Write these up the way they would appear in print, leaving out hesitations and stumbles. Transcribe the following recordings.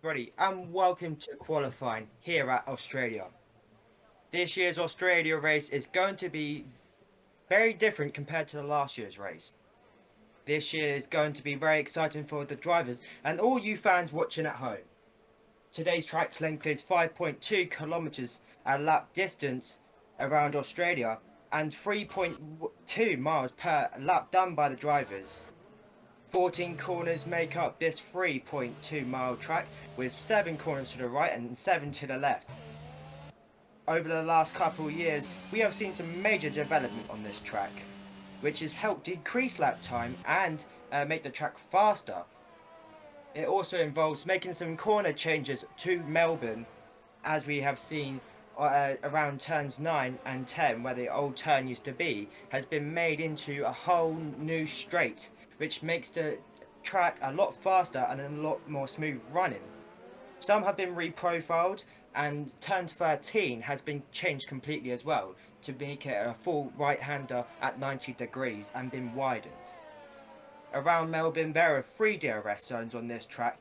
Everybody, and welcome to qualifying here at Australia. This year's Australia race is going to be very different compared to the last year's race. This year is going to be very exciting for the drivers and all you fans watching at home. Today's track length is 5.2 kilometers a lap distance around Australia and 3.2 miles per lap done by the drivers. 14 corners make up this 3.2-mile track with 7 corners to the right and 7 to the left. Over the last couple of years, we have seen some major development on this track, which has helped decrease lap time and make the track faster. It also involves making some corner changes to Melbourne, as we have seen around turns 9 and 10, where the old turn used to be, has been made into a whole new straight, which makes the track a lot faster and a lot more smooth running. Some have been reprofiled, and turn 13 has been changed completely as well to make it a full right-hander at 90 degrees and been widened. Around Melbourne, there are 3 DRS zones on this track,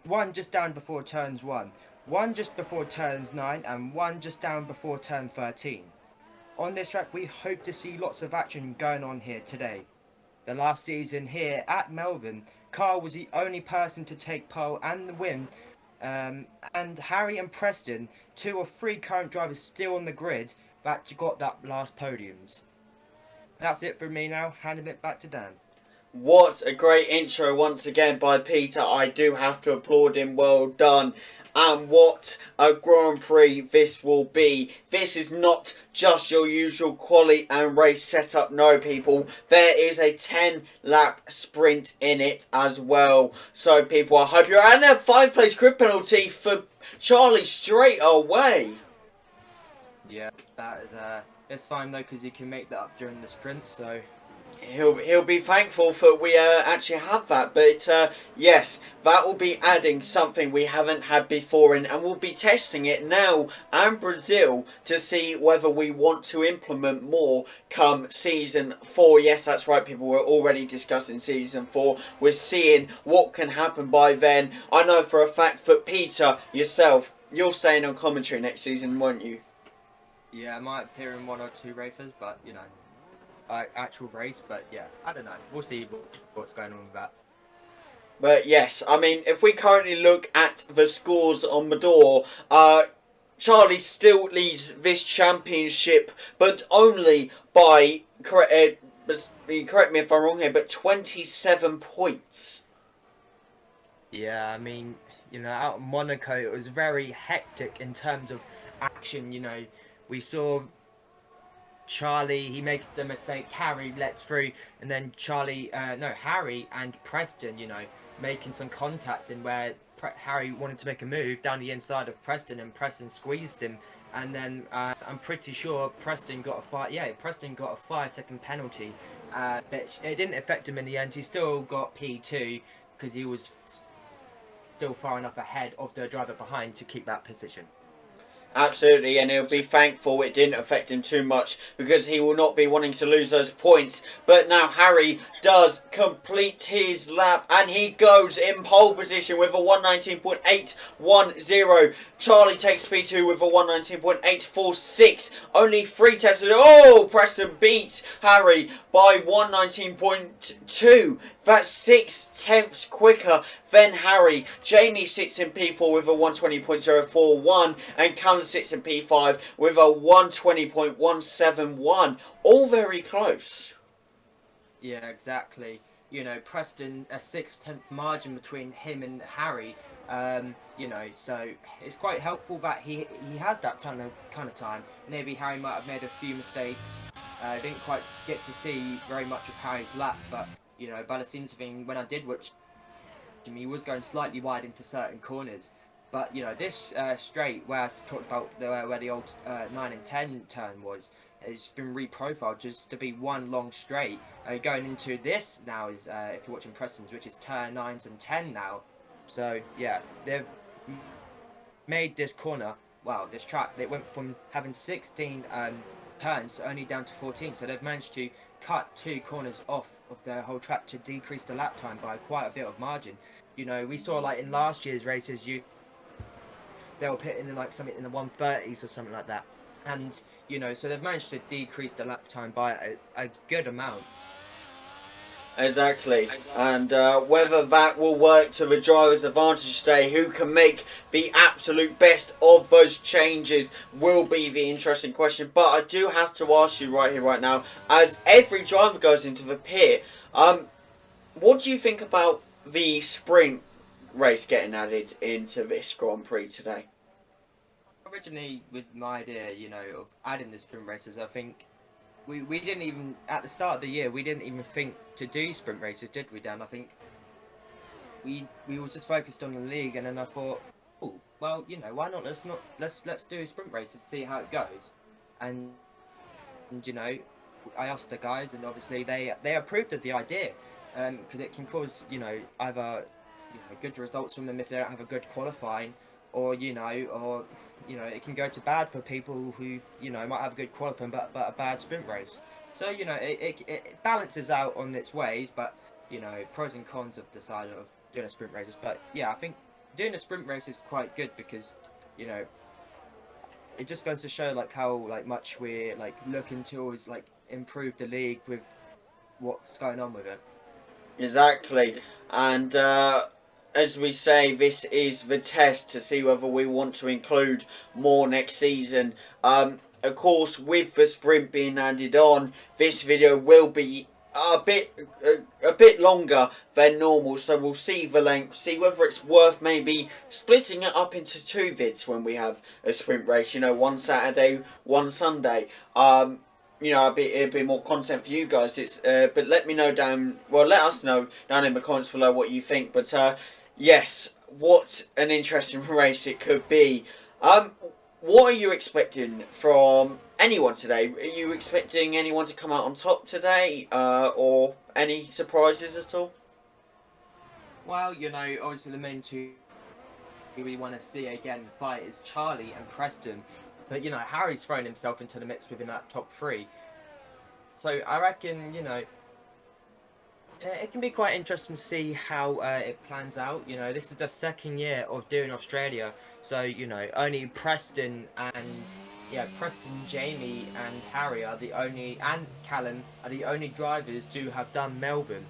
one just down before turns 1, one just before turns 9, and one just down before turn 13. On this track, we hope to see lots of action going on here today. The last season here at Melbourne, Carl was the only person to take pole and the win, and Harry and Preston, 2 or 3 current drivers still on the grid, that got that last podiums. That's it for me now, handing it back to Dan. What a great intro once again by Peter. I do have to applaud him. Well done. And what a Grand Prix this will be. This is not just your usual quali and race setup. No, people. There is a 10-lap sprint in it as well. So, people, I hope you're... And a 5-place grid penalty for Charlie straight away. Yeah, that is it's fine though, because he can make that up during the sprint, so... He'll be thankful that we actually have that, but yes, that will be adding something we haven't had before, and we'll be testing it now and Brazil to see whether we want to implement more come season 4. Yes, that's right, people, we're already discussing season 4. We're seeing what can happen by then. I know for a fact that Peter, yourself, you're staying on commentary next season, won't you? Yeah, I might appear in 1 or 2 races, but, you know... actual race, but yeah, I don't know. We'll see what's going on with that. But yes, I mean, if we currently look at the scores on the door, Charlie still leads this championship, but only by, correct me if I'm wrong here, but 27 points. Yeah, I mean, you know, out in Monaco, it was very hectic in terms of action. You know, we saw Charlie, he makes the mistake, Harry lets through, and then Harry and Preston, you know, making some contact, and where Harry wanted to make a move down the inside of Preston, and Preston squeezed him, and then I'm pretty sure Preston got a 5-second penalty, but it didn't affect him in the end. He still got P2 because he was still far enough ahead of the driver behind to keep that position. Absolutely, and he'll be thankful it didn't affect him too much because he will not be wanting to lose those points. But now Harry does complete his lap and he goes in pole position with a 119.810. Charlie takes P2 with a 119.846. Only 3 tenths of... Oh, Preston beats Harry by 119.2. That's 6 tenths quicker than Harry. Jamie sits in P4 with a 120.041 and Callum sits in P5 with a 120.171. All very close. Yeah, exactly. You know, Preston, a 6/10 margin between him and Harry. You know, so it's quite helpful that he has that kind of time. Maybe Harry might have made a few mistakes. Didn't quite get to see very much of Harry's lap, but you know, by the scenes of things, when I did watch him, he was going slightly wide into certain corners. But you know, this straight where I talked about where the old 9 and 10 turn was, it's been reprofiled just to be one long straight. Going into this now is, if you're watching Preston's, which is turn 9s and 10 now. So yeah, they've made this corner, wow, this track, they went from having 16 turns only down to 14. So they've managed to cut 2 corners off of their whole track to decrease the lap time by quite a bit of margin. You know, we saw like in last year's races, they were pitting in like something in the 130s or something like that. And so they've managed to decrease the lap time by a good amount. Exactly. And whether that will work to the driver's advantage today, who can make the absolute best of those changes, will be the interesting question. But I do have to ask you right here, right now, as every driver goes into the pit, what do you think about the sprint race getting added into this Grand Prix today? Originally, with my idea, of adding the sprint races, I think we didn't even, at the start of the year, we didn't even think to do sprint races, did we, Dan? I think we were just focused on the league, and then I thought, oh, well, why not? Let's do sprint races, see how it goes, and I asked the guys, and obviously they approved of the idea, because it can cause either good results from them if they don't have a good qualifying, or it can go to bad for people who might have a good qualifying but a bad sprint race. So it balances out on its ways, but pros and cons of the side of doing a sprint races. But yeah, I think doing a sprint race is quite good because it just goes to show like how much we're looking to always improve the league with what's going on with it. Exactly. And as we say, this is the test to see whether we want to include more next season. Of course, with the sprint being added on, this video will be a bit longer than normal, so we'll see the length, see whether it's worth maybe splitting it up into two vids when we have a sprint race. One Saturday, one Sunday. It'd be more content for you guys. But let us know down in the comments below what you think. But yes, what an interesting race it could be. What are you expecting from anyone today? Are you expecting anyone to come out on top today, or any surprises at all? Well, obviously the main two we want to see again fight is Charlie and Preston. But Harry's thrown himself into the mix within that top three. So I reckon it can be quite interesting to see how it plans out. This is the second year of doing Australia, so only Preston, Jamie, and Harry are the only, and Callum are the only drivers to have done Melbourne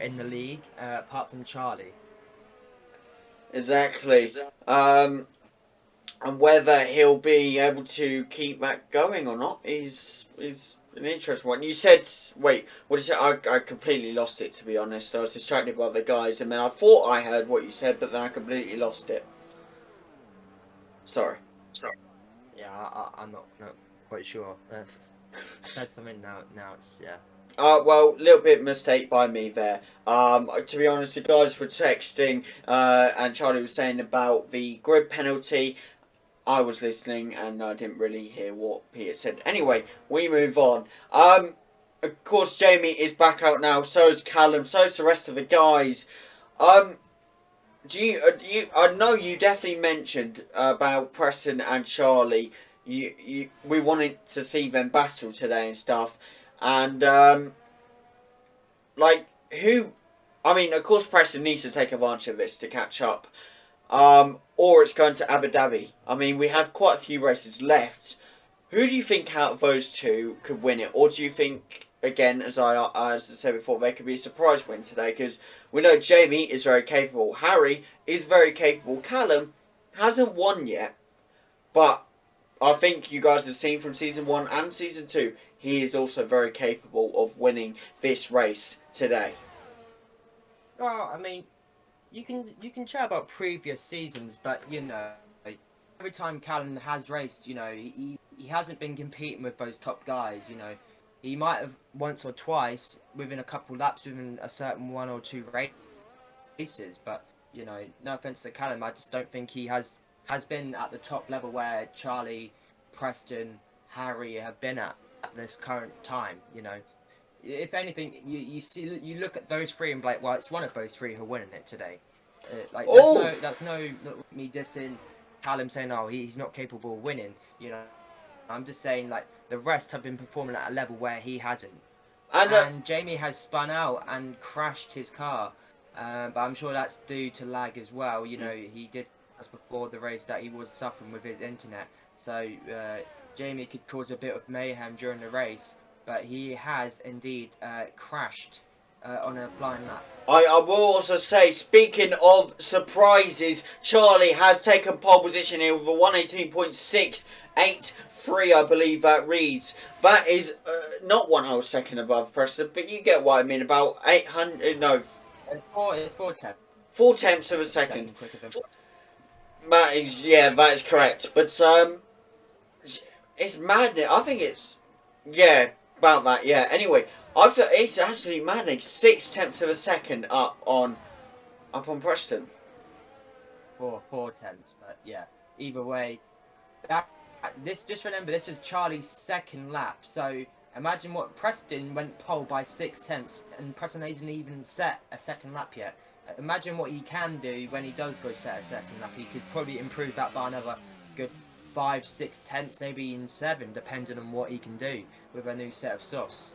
in the league, apart from Charlie. Exactly. And whether he'll be able to keep that going or not is an interesting one. You said, wait, what did you say? I completely lost it, to be honest. I was distracted by the guys, and then I thought I heard what you said, but then I completely lost it. Sorry. Yeah, I'm not quite sure. I said something now it's, yeah. Well, little bit mistake by me there. To be honest, the guys were texting, and Charlie was saying about the grid penalty. I was listening and I didn't really hear what Peter said. Anyway, we move on. Of course, Jamie is back out now. So is Callum. So is the rest of the guys. I know you definitely mentioned about Preston and Charlie. We wanted to see them battle today and stuff. And who? I mean, of course, Preston needs to take advantage of this to catch up. Or it's going to Abu Dhabi. I mean, we have quite a few races left. Who do you think out of those two could win it? Or do you think, again, as I said before, there could be a surprise win today? Because we know Jamie is very capable. Harry is very capable. Callum hasn't won yet. But I think you guys have seen from Season 1 and Season 2, he is also very capable of winning this race today. Well, I mean, you can chat about previous seasons, but every time Callum has raced, he hasn't been competing with those top guys. He might have once or twice within a couple laps within a certain one or two races, but no offense to Callum, I just don't think he has been at the top level where Charlie, Preston, Harry have been at this current time. If anything, you look at those three and be like, well, it's one of those three who are winning it today. That's no me dissing Callum saying, oh, he's not capable of winning. I'm just saying the rest have been performing at a level where he hasn't. And Jamie has spun out and crashed his car, but I'm sure that's due to lag as well. He did us before the race that he was suffering with his internet. So Jamie could cause a bit of mayhem during the race, but he has indeed crashed on a flying lap. I will also say, speaking of surprises, Charlie has taken pole position here with a 118.683, I believe that reads. That is not 1 whole second above Preston, but you get what I mean, about 800, no. It's 4 tenths. 4 tenths of a second. Second quicker than That is, yeah, that is correct. But, it's madness. I think it's, yeah, about that, yeah. Anyway, I feel it's actually maddening. 6 tenths of a second up on Preston. 4 tenths, but yeah. Either way, just remember this is Charlie's second lap. So imagine what Preston went pole by 6 tenths, and Preston hasn't even set a second lap yet. Imagine what he can do when he does go set a second lap. He could probably improve that by another good 5-6 tenths, maybe even 7, depending on what he can do with a new set of softs.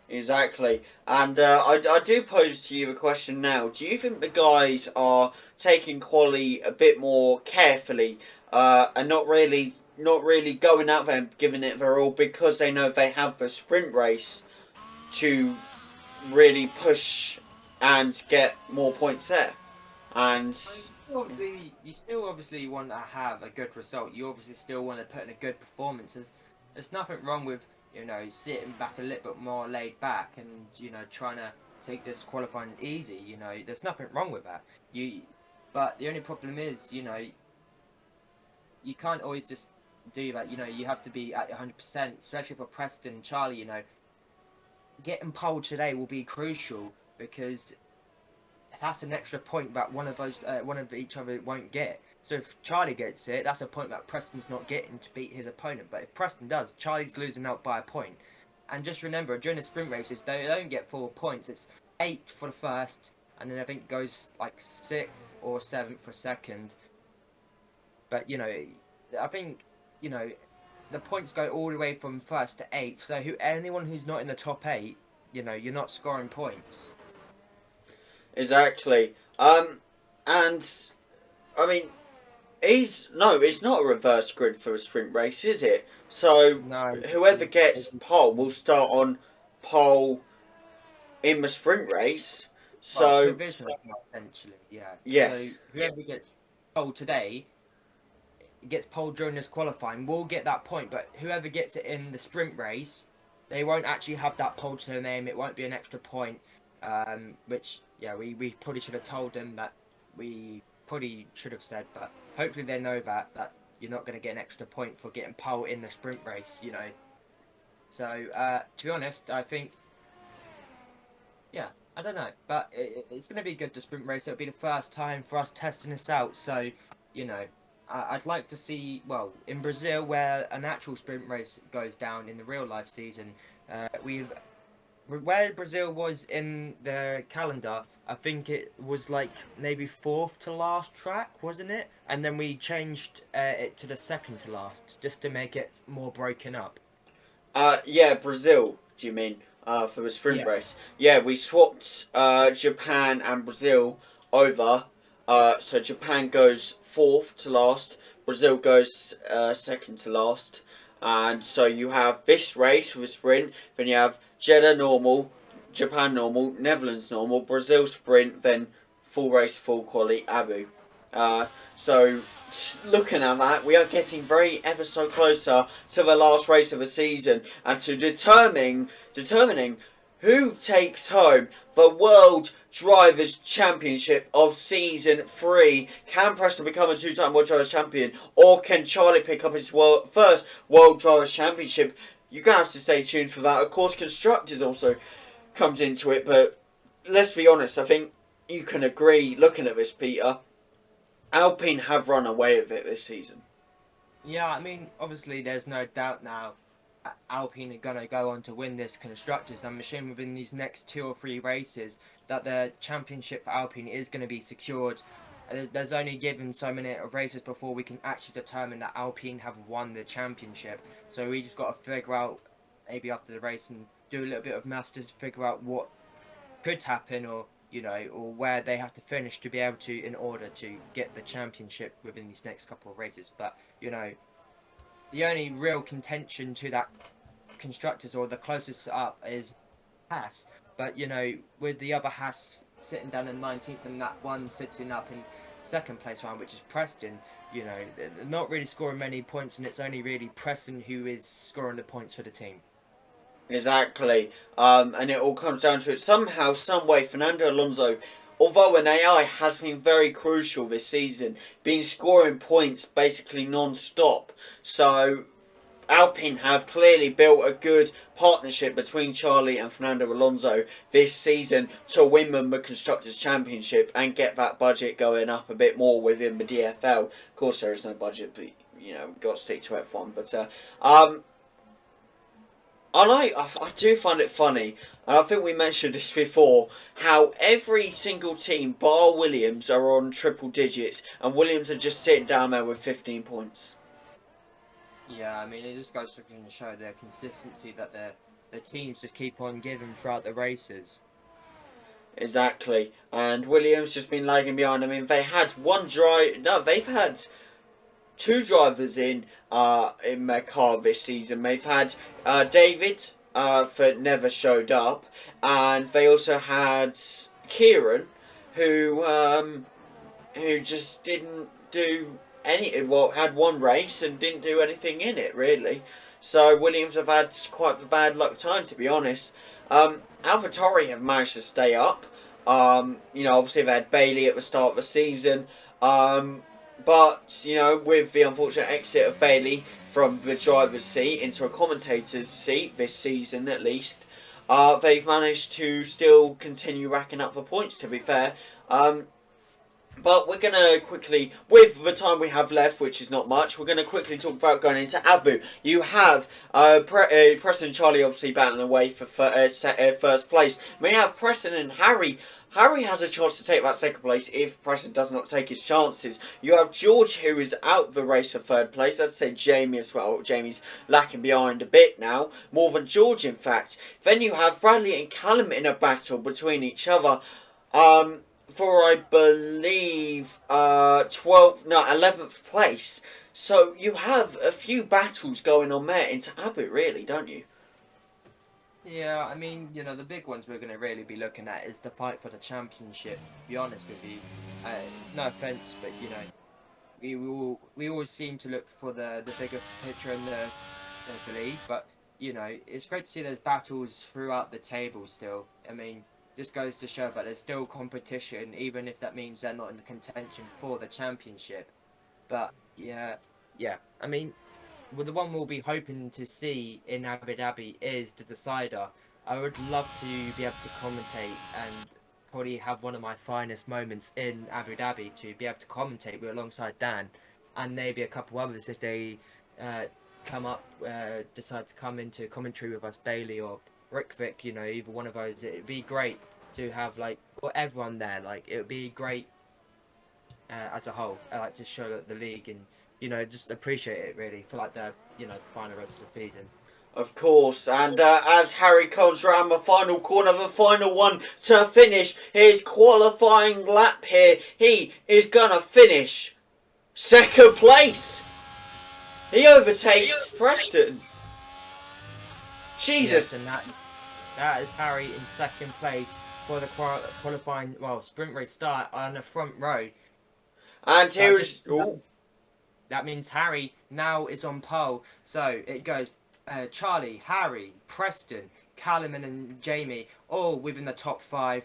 Exactly. And I do pose to you the question now. Do you think the guys are taking quali a bit more carefully and not really going out there and giving it their all because they know they have the sprint race to really push and get more points there? And you still obviously want to have a good result. You obviously still want to put in a good performance. There's nothing wrong with, you know, sitting back a little bit more laid back and, you know, trying to take this qualifying easy. You know, there's nothing wrong with that. But the only problem is, you know, you can't always just do that. You know, you have to be at 100%, especially for Preston and Charlie. You know, getting pole today will be crucial because that's an extra point that one of each other won't get. So if Charlie gets it, that's a point that Preston's not getting to beat his opponent. But if Preston does, Charlie's losing out by a point. And just remember, during the sprint races, they don't get 4 points. It's 8 for the first, and then I think it goes like 6th or 7th for second. But, you know, I think, you know, the points go all the way from 1st to 8th. So anyone who's not in the top 8, you know, you're not scoring points. exactly. And I mean, it's not a reverse grid for a sprint race, is it? So No, whoever gets pole will start on pole in the sprint race. So provisional, essentially, yeah. yes, So whoever gets pole today, gets pole during this qualifying, will get that point. But whoever gets it in the sprint race, they won't actually have that pole to their name. It won't be an extra point. Which, yeah, we probably should have told them that. We probably should have said, but hopefully they know that you're not going to get an extra point for getting pole in the sprint race, you know. So, to be honest, I think, yeah, I don't know, but it's going to be good, the sprint race. It'll be the first time for us testing this out, so, you know, I'd like to see, well, in Brazil, where an actual sprint race goes down in the real life season, where Brazil was in the calendar, I think it was like maybe 4th to last track, wasn't it? And then we changed it to the 2nd to last, just to make it more broken up. yeah, Brazil. Do you mean for the sprint Yeah. race? Yeah, we swapped Japan and Brazil over. So Japan goes 4th to last. Brazil goes 2nd to last. And so you have this race with a sprint. Then you have Jeddah normal, Japan normal, Netherlands normal, Brazil sprint, then full race, full quali, Abu. So looking at that, we are getting very ever so closer to the last race of the season and to determining who takes home the World Drivers' Championship of Season 3. Can Preston become a 2-time World Drivers' Champion, or can Charlie pick up his first World Drivers' Championship? You're going to have to stay tuned for that. Of course, Constructors also comes into it, but let's be honest, I think you can agree, looking at this, Peter, Alpine have run away with it this season. Yeah, I mean, obviously there's no doubt now Alpine are going to go on to win this Constructors. I'm assuming within these next 2 or 3 races that the championship for Alpine is going to be secured. There's only given so many races before we can actually determine that Alpine have won the championship. So we just got to figure out, maybe after the race, and do a little bit of maths to figure out what could happen, or you know, or where they have to finish to be able to, in order to get the championship within these next couple of races. But, you know, the only real contention to that constructors, or the closest up, is Haas. But, you know, with the other Haas sitting down in 19th and that one sitting up in second place round, which is Preston, you know, they're not really scoring many points, and it's only really Preston who is scoring the points for the team. Exactly. And it all comes down to it. Somehow, some way, Fernando Alonso, although an AI, has been very crucial this season, been scoring points basically non-stop. So Alpine have clearly built a good partnership between Charlie and Fernando Alonso this season to win them the Constructors' Championship and get that budget going up a bit more within the DFL. Of course, there is no budget, but, you know, got to stick to F1. But, I do find it funny, and I think we mentioned this before, how every single team, bar Williams, are on triple digits, and Williams are just sitting down there with 15 points. Yeah, I mean, it just goes to show their consistency that the teams just keep on giving throughout the races. Exactly, and Williams just been lagging behind. I mean, they had they've had two drivers in their car this season. They've had David that never showed up, and they also had Kieran, who just didn't do any. Well, had one race and didn't do anything in it really. So Williams have had quite the bad luck time, to be honest. AlphaTauri have managed to stay up. You know, obviously they had Bailey at the start of the season. But, you know, with the unfortunate exit of Bailey from the driver's seat into a commentator's seat this season at least, they've managed to still continue racking up the points, to be fair. But we're going to quickly, with the time we have left, which is not much, we're going to quickly talk about going into Abu. You have Preston and Charlie obviously battling away for first place. We have Preston and Harry. Harry has a chance to take that second place if Preston does not take his chances. You have George, who is out the race for third place. I'd say Jamie as well. Jamie's lacking behind a bit now, more than George in fact. Then you have Bradley and Callum in a battle between each other. For I believe 11th place. So you have a few battles going on there into Abu, really, don't you? Yeah, I mean, you know, the big ones we're going to really be looking at is the fight for the championship, to be honest with you. No offence, but, you know, we always seem to look for the bigger picture in the league, but, you know, it's great to see there's battles throughout the table still. I mean, this goes to show that there's still competition, even if that means they're not in the contention for the championship. But, yeah, I mean, well, the one we'll be hoping to see in Abu Dhabi is the decider. I would love to be able to commentate and probably have one of my finest moments in Abu Dhabi to be able to commentate with alongside Dan and maybe a couple others if they decide to come into commentary with us, Bailey or Rick, you know, either one of those. It'd be great to have like everyone there. Like it would be great as a whole. I like to show the league and, you know, just appreciate it really for like the, you know, the final rest of the season. Of course, and as Harry comes round the final corner, the final one to finish his qualifying lap here, he is gonna finish second place. He overtakes Preston. Jesus. Yes, and that is Harry in second place for the qualifying, well, sprint race start on the front row. And here's... That means Harry now is on pole. So it goes Charlie, Harry, Preston, Callum and Jamie, all within the top 5,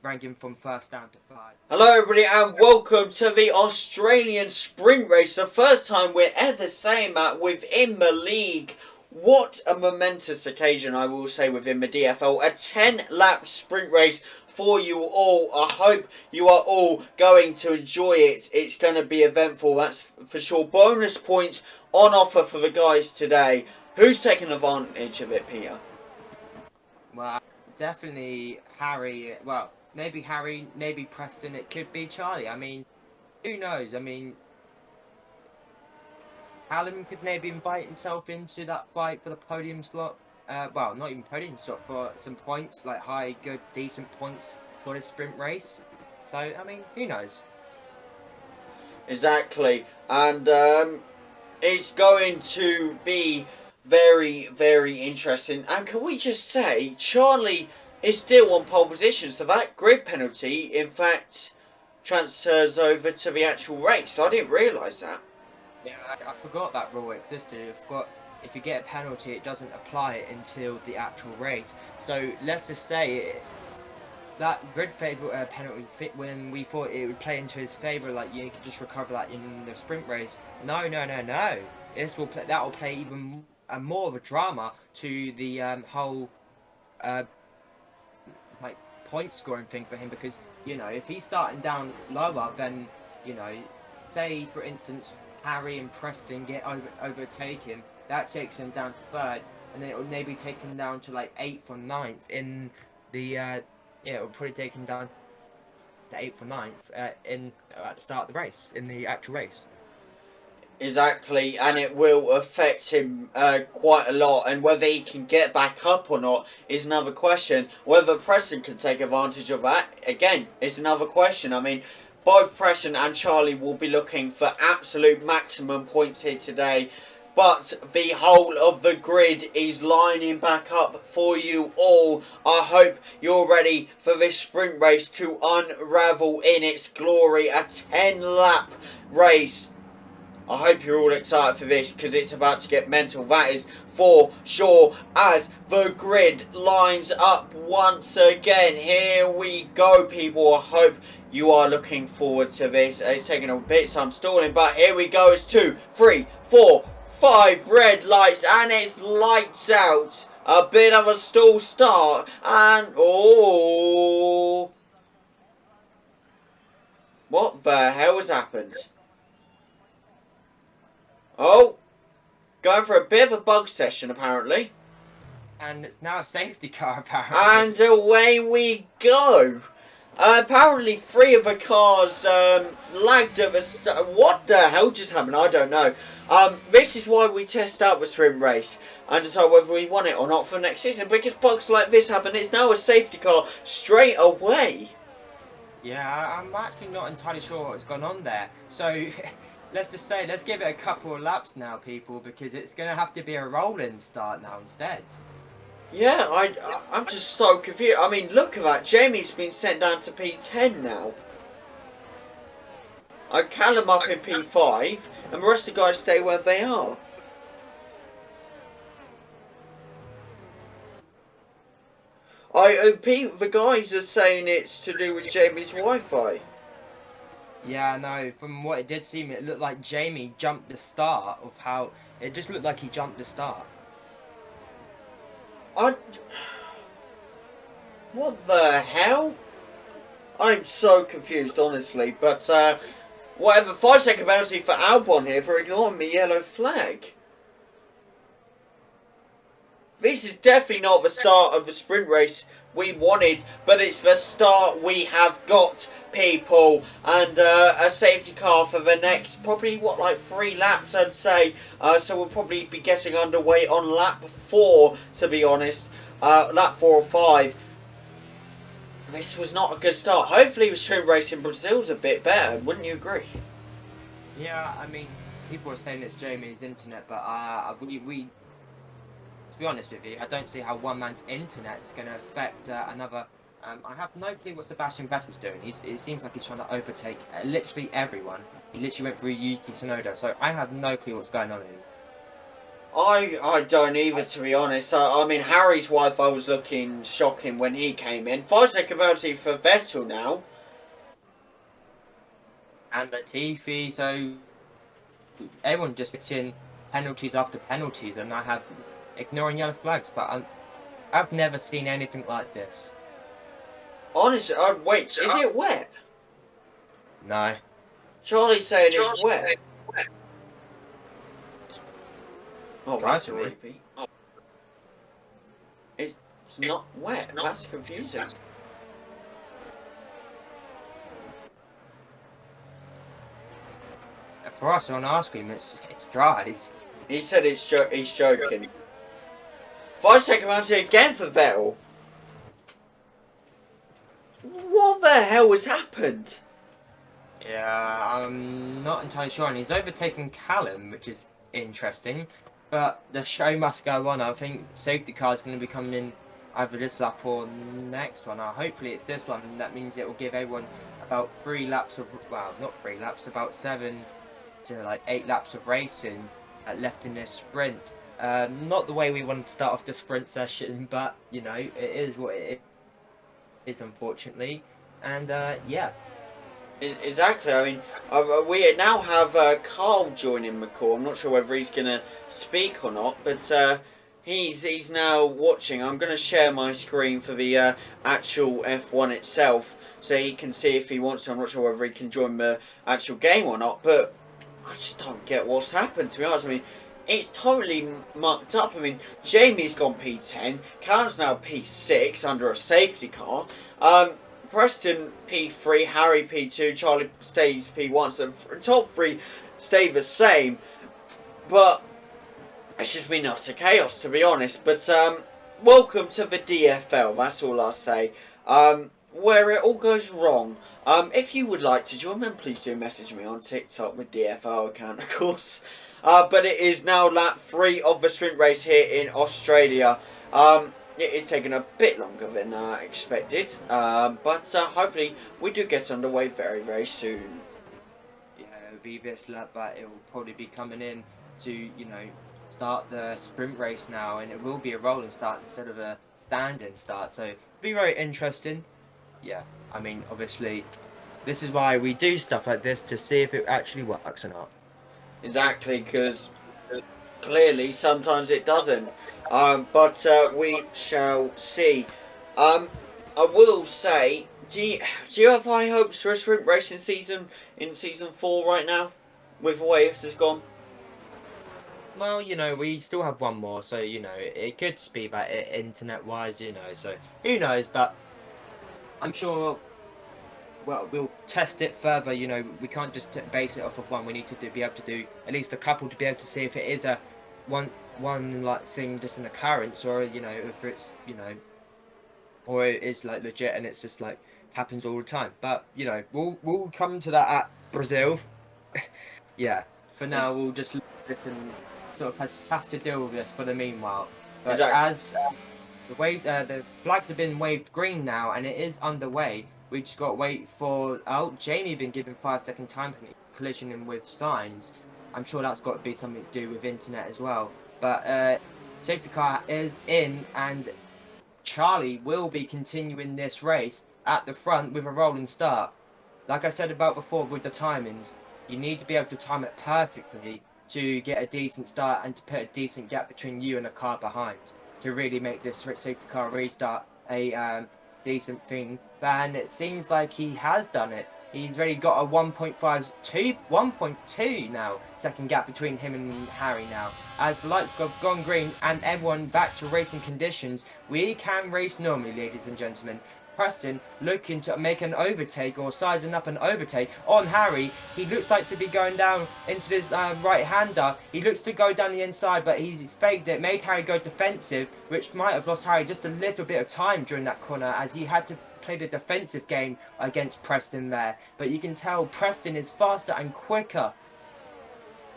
ranking from first down to 5. Hello everybody and welcome to the Australian sprint race. The first time we're ever saying that within the league. What a momentous occasion, I will say, within the DFL. A 10-lap sprint race for you all. I hope you are all going to enjoy it. It's going to be eventful, that's for sure. Bonus points on offer for the guys today. Who's taking advantage of it, Peter? Well, definitely Harry. Well, maybe Harry, maybe Preston. It could be Charlie. I mean, who knows? I mean, Callum could maybe invite himself into that fight for the podium slot. Well, not even podium slot, for some points, like high, good, decent points for this sprint race. So, I mean, who knows? Exactly. And it's going to be very, very interesting. And can we just say, Charlie is still on pole position, so that grid penalty, in fact, transfers over to the actual race. I didn't realise that. Yeah, I forgot that rule existed. I forgot if you get a penalty, it doesn't apply until the actual race. So let's just say that grid favour penalty fit when we thought it would play into his favour, like you could just recover that in the sprint race. No. This will play. That will play even more of a drama to the whole like point scoring thing for him, because if he's starting down lower, then say for instance Harry and Preston get overtake him, that takes him down to third, and then it will maybe take him down to like 8th or 9th in the it will probably take him down to 8th or 9th at the start of the race, in the actual race. Exactly, and it will affect him quite a lot, and whether he can get back up or not is another question. Whether Preston can take advantage of that, again, is another question. I mean, both Preston and Charlie will be looking for absolute maximum points here today, but the whole of the grid is lining back up for you all. I hope you're ready for this sprint race to unravel in its glory, a 10-lap race. I hope you're all excited for this, because it's about to get mental. That is for sure, as the grid lines up once again. Here we go, people. I hope you are looking forward to this. It's taking a bit, so I'm stalling, but here we go. It's 2, 3, 4, 5 red lights, and it's lights out. A bit of a stall start, and oh, what the hell has happened? Oh, going for a bit of a bug session apparently. And it's now a safety car apparently. And away we go. Apparently 3 of the cars lagged at the start. What the hell just happened? I don't know. This is why we test out the sprint race and decide whether we want it or not for next season. Because bugs like this happen, it's now a safety car straight away. Yeah, I'm actually not entirely sure what's gone on there. So let's just say, let's give it a couple of laps now, people, because it's going to have to be a rolling start now instead. Yeah, I'm just so confused. I mean, look at that. Jamie's been sent down to P10 now. I Callum up in P5, and the rest of the guys stay where they are. The guys are saying it's to do with Jamie's Wi-Fi. Yeah, no, from what it did seem, it looked like Jamie jumped the start of how... It just looked like he jumped the start. What the hell? I'm so confused, honestly. But, whatever. 5-second penalty for Albon here for ignoring the yellow flag. This is definitely not the start of the sprint race we wanted, but it's the start we have got, people. And a safety car for the next, probably, like 3 laps, I'd say. So we'll probably be getting underway on lap 4, to be honest. Lap 4 or 5. This was not a good start. Hopefully the sprint race in Brazil's a bit better, wouldn't you agree? Yeah, I mean, people are saying it's Jamie's internet, but we to be honest with you, I don't see how one man's internet is going to affect another. I have no clue what Sebastian Vettel's doing. It seems like he's trying to overtake literally everyone. He literally went through Yuki Tsunoda, so I have no clue what's going on here. I don't either, to be honest. I mean, Harry's Wi-Fi was looking shocking when he came in. 5-second penalty for Vettel now. And Latifi, so everyone just gets in penalties after penalties, and I have ignoring yellow flags, but I've never seen anything like this. Honestly, wait, is it wet? No. Charlie's saying it's wet. Oh, that's creepy. It's not wet. That's confusing. For us on our screen, it's dry. He said he's joking. 5-second penalty again for Vettel. What the hell has happened? Yeah, I'm not entirely sure. And he's overtaken Callum, which is interesting. But the show must go on. I think safety car is going to be coming in either this lap or next one. Hopefully it's this one. And that means it will give everyone about 3 laps of, well, not 3 laps, about 7 to like 8 laps of racing left in this sprint. Not the way we wanted to start off the sprint session, but, you know, it is what it is, unfortunately. And, yeah. Exactly. I mean, we now have Carl joining McCall. I'm not sure whether he's going to speak or not, but he's now watching. I'm going to share my screen for the actual F1 itself, so he can see if he wants to. I'm not sure whether he can join the actual game or not, but I just don't get what's happened, to be honest. I mean, it's totally mucked up. I mean, Jamie's gone P10, Callum's now P6 under a safety car. Preston P3, Harry P2, Charlie stays P1, so the top 3 stay the same, but it's just been utter chaos, to be honest. But welcome to the DFL, that's all I'll say, where it all goes wrong. If you would like to join, then please do message me on TikTok with DFL account, of course. But it is now lap 3 of the sprint race here in Australia. It is taking a bit longer than expected, but hopefully we do get underway very, very soon. Yeah, it'll be this lap, but it will probably be coming in to, you know, start the sprint race now, and it will be a rolling start instead of a standing start, so it'll be very interesting. Yeah, I mean, obviously, this is why we do stuff like this, to see if it actually works or not. Exactly, because clearly sometimes it doesn't. But we shall see. I will say, do you have high hopes for a sprint racing season in season 4 right now, with the way this has gone? Well, you know, we still have one more, so, you know, it could just be that internet-wise, you know, so who knows, but I'm sure, well, we'll test it further, you know, we can't just base it off of one, we need to be able to do at least a couple to be able to see if it is a one like thing, just an occurrence, or, you know, if it's, you know, or it is like legit and it's just like happens all the time. But, you know, we'll come to that at Brazil. Yeah, for now we'll just listen, sort of have to deal with this for the meanwhile. But exactly. As the flags have been waved green now and it is underway, we just got to wait for, oh, Jamie been given 5-second time collisioning with signs. I'm sure that's got to be something to do with internet as well. But safety car is in, and Charlie will be continuing this race at the front with a rolling start. Like I said about before with the timings, you need to be able to time it perfectly to get a decent start and to put a decent gap between you and the car behind to really make this safety car restart a decent thing. And it seems like he has done it. He's already got a 1.2 now second gap between him and Harry now. As the lights have gone green and everyone back to racing conditions, we can race normally, ladies and gentlemen. Preston looking to make an overtake or sizing up an overtake on Harry. He looks like to be going down into this right-hander. He looks to go down the inside, but he faked it, made Harry go defensive, which might have lost Harry just a little bit of time during that corner as he had to play the defensive game against Preston there. But you can tell Preston is faster and quicker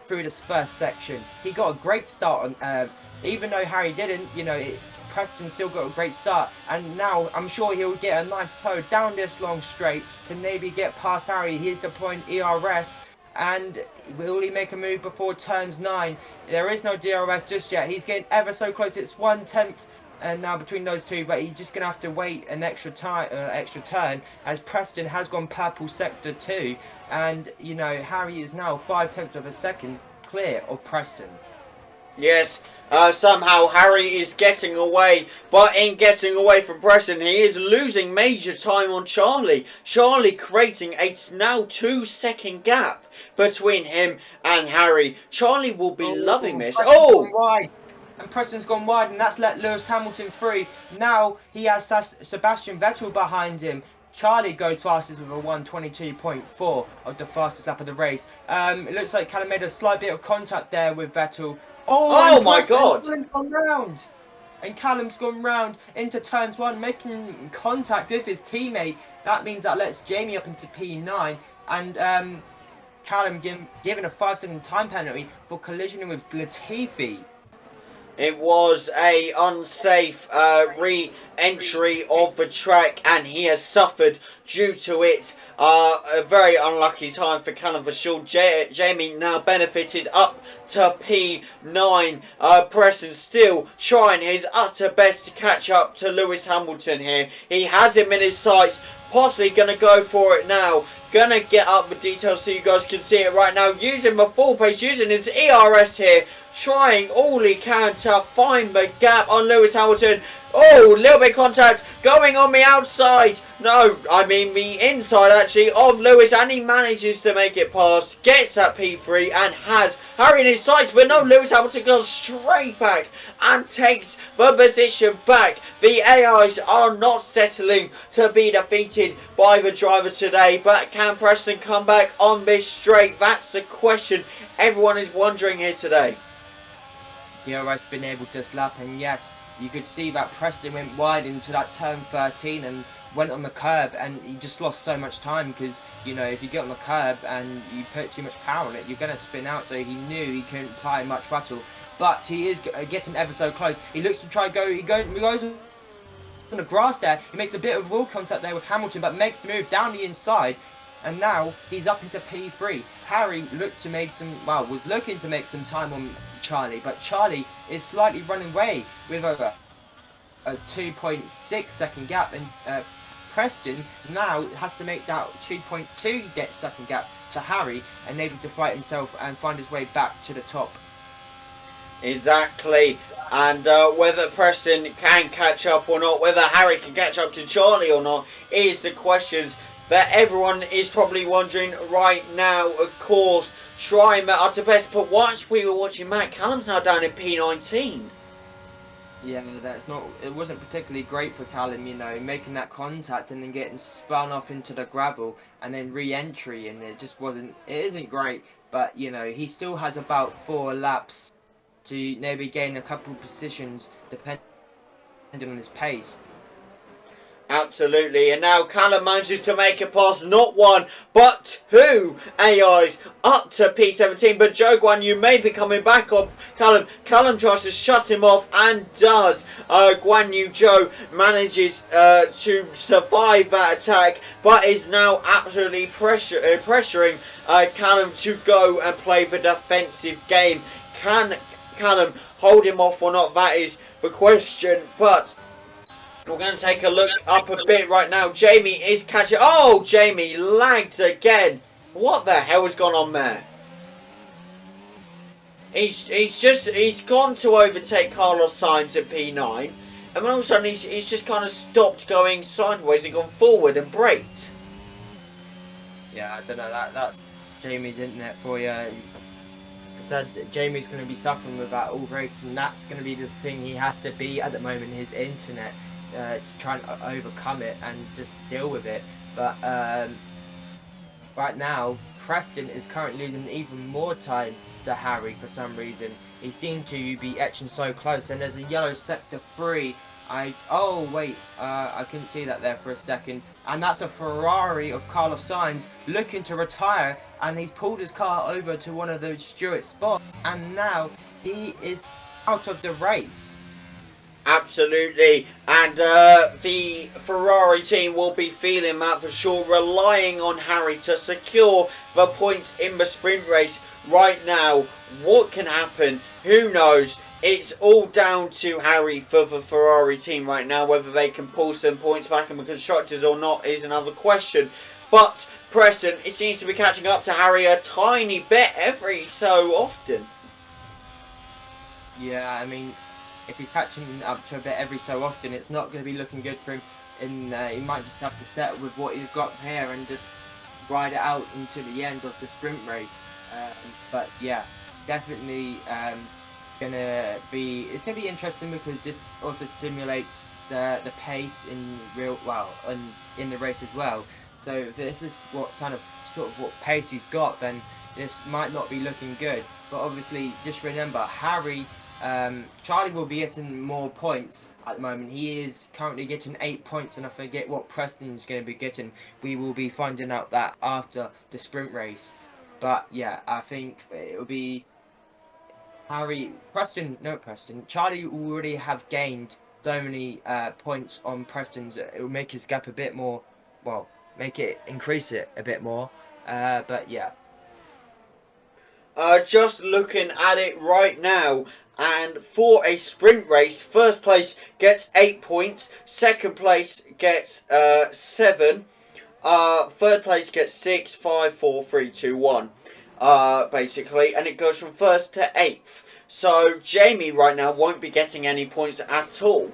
through this first section. He got a great start on, even though Harry didn't, you know, Preston still got a great start, and now I'm sure he'll get a nice toe down this long straight to maybe get past Harry. He's deploying ERS, and will he make a move before turns 9? There is no DRS just yet. He's getting ever so close. It's 1/10 and now between those two, but he's just gonna have to wait an extra turn as Preston has gone purple sector 2, and you know Harry is now 0.5 of a second clear of Preston. Yes, somehow Harry is getting away, but in getting away from Preston, he is losing major time on Charlie. Charlie creating a now 2-second gap between him and Harry. Charlie will be loving this. Wide. And Preston's gone wide, and that's let Lewis Hamilton free. Now he has Sebastian Vettel behind him. Charlie goes fastest with a 1:22.4 of the fastest lap of the race. It looks like Callum made a slight bit of contact there with Vettel. Oh my God! Around. and Callum's gone round into turns 1, making contact with his teammate. That means that lets Jamie up into P9, and Callum given a 5-second time penalty for collisioning with Latifi. It was a unsafe re-entry of the track, and he has suffered due to it. A very unlucky time for Callum for sure. Jamie now benefited up to P9. Preston still trying his utter best to catch up to Lewis Hamilton here. He has him in his sights, possibly going to go for it now. Gonna get up the details so you guys can see it right now. Using the full pace, using his ERS here. Trying all he can to find the gap on Lewis Hamilton. Oh, little bit of contact going on the outside. No, I mean the inside actually of Lewis, and he manages to make it past. Gets that P3 and has Harry in his sights, but no, Lewis Hamilton goes straight back and takes the position back. The AIs are not settling to be defeated by the driver today, but can Preston come back on this straight? That's the question everyone is wondering here today. DRS been able to slap, and yes, you could see that Preston went wide into that turn 13 and went on the curb, and he just lost so much time because, you know, if you get on the curb and you put too much power on it, you're going to spin out. So he knew he couldn't apply much throttle, but he is getting ever so close. He looks to try go. He goes on the grass there. He makes a bit of wheel contact there with Hamilton, but makes the move down the inside. And now he's up into P3. Harry looked to make some, well, was looking to make some time on Charlie, but Charlie is slightly running away with over a 2.6 second gap, and Preston now has to make that 2.2 second gap to Harry, and able to fight himself and find his way back to the top. Exactly, and whether Preston can catch up or not, whether Harry can catch up to Charlie or not, is the questions that everyone is probably wondering right now. Of course, trying their utter best, but once we were watching Matt, Callum's now down in P19. Yeah, it wasn't particularly great for Callum, you know, making that contact and then getting spun off into the gravel and then re-entry, and it isn't great, but, you know, he still has about 4 laps to maybe gain a couple positions depending on his pace. Absolutely, and now Callum manages to make it past not 1 but 2 AIs up to P17, but Joe Guan Yu may be coming back on Callum. Callum tries to shut him off and does. Guan Yu Zhou manages to survive that attack, but is now absolutely pressuring Callum to go and play the defensive game. Can Callum hold him off or not? That is the question, but we're going to take a look up a bit right now. Jamie is catching. Oh, Jamie lagged again. What the hell has gone on there? He's gone to overtake Carlos Sainz at P9, and then all of a sudden he's just kind of stopped going sideways and gone forward and braked. Yeah, I don't know. That's Jamie's internet for you. I said that Jamie's going to be suffering with that all race, and that's going to be the thing he has to be at the moment. His internet. To try and overcome it and just deal with it, but right now Preston is currently losing even more time to Harry for some reason. He seemed to be etching so close, and there's a yellow sector 3. I couldn't see that there for a second, and that's a Ferrari of Carlos Sainz looking to retire, and he's pulled his car over to one of the Stewart spots, and now he is out of the race. Absolutely, and the Ferrari team will be feeling that for sure, relying on Harry to secure the points in the sprint race right now. What can happen? Who knows? It's all down to Harry for the Ferrari team right now. Whether they can pull some points back in the constructors or not is another question. But Preston, it seems to be catching up to Harry a tiny bit every so often. Yeah, I mean, if he's catching up to a bit every so often, it's not going to be looking good for him. And he might just have to settle with what he's got here and just ride it out into the end of the sprint race. But yeah, definitely it's gonna be interesting because this also simulates the pace in in the race as well. So if this is what sort of pace he's got, then this might not be looking good. But obviously, just remember, Harry Charlie will be getting more points at the moment. He is currently getting 8 points, and I forget what Preston is going to be getting. We will be finding out that after the sprint race. But yeah, I think it will be Charlie will already have gained so many points on Preston's. It will make his gap a bit more, well, increase it a bit more. But yeah. Just looking at it right now, and for a sprint race, first place gets 8 points, second place gets 7, third place gets 6, 5, 4, 3, 2, 1, basically, and it goes from first to 8th. So Jamie right now won't be getting any points at all.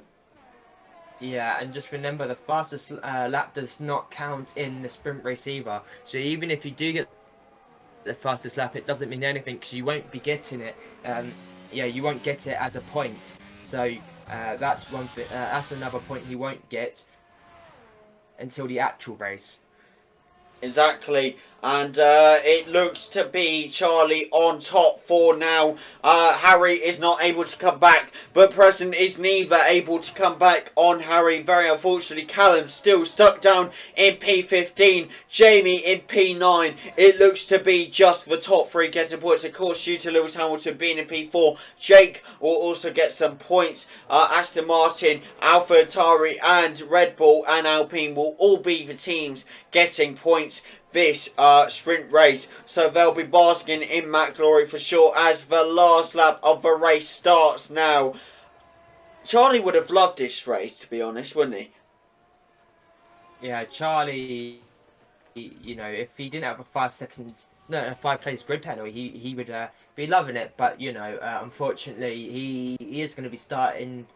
Yeah, and just remember the fastest lap does not count in the sprint race either. So even if you do get the fastest lap, it doesn't mean anything because you won't be getting it. Yeah, you won't get it as a point. So that's one thing. That's another point you won't get until the actual race. Exactly, and it looks to be Charlie on top for now. Harry is not able to come back, but Preston is neither able to come back on Harry. Very unfortunately, Callum's still stuck down in P15, Jamie in P9. It looks to be just the top three getting points. Of course, due to Lewis Hamilton being in P4, Jake will also get some points. Aston Martin, AlphaTauri, and Red Bull and Alpine will all be the teams getting points this sprint race, so they'll be basking in that glory for sure as the last lap of the race starts now. Charlie would have loved this race, to be honest, wouldn't he? Yeah, Charlie, you know, if he didn't have a 5 place grid penalty, he would be loving it. But you know, unfortunately, he is going to be starting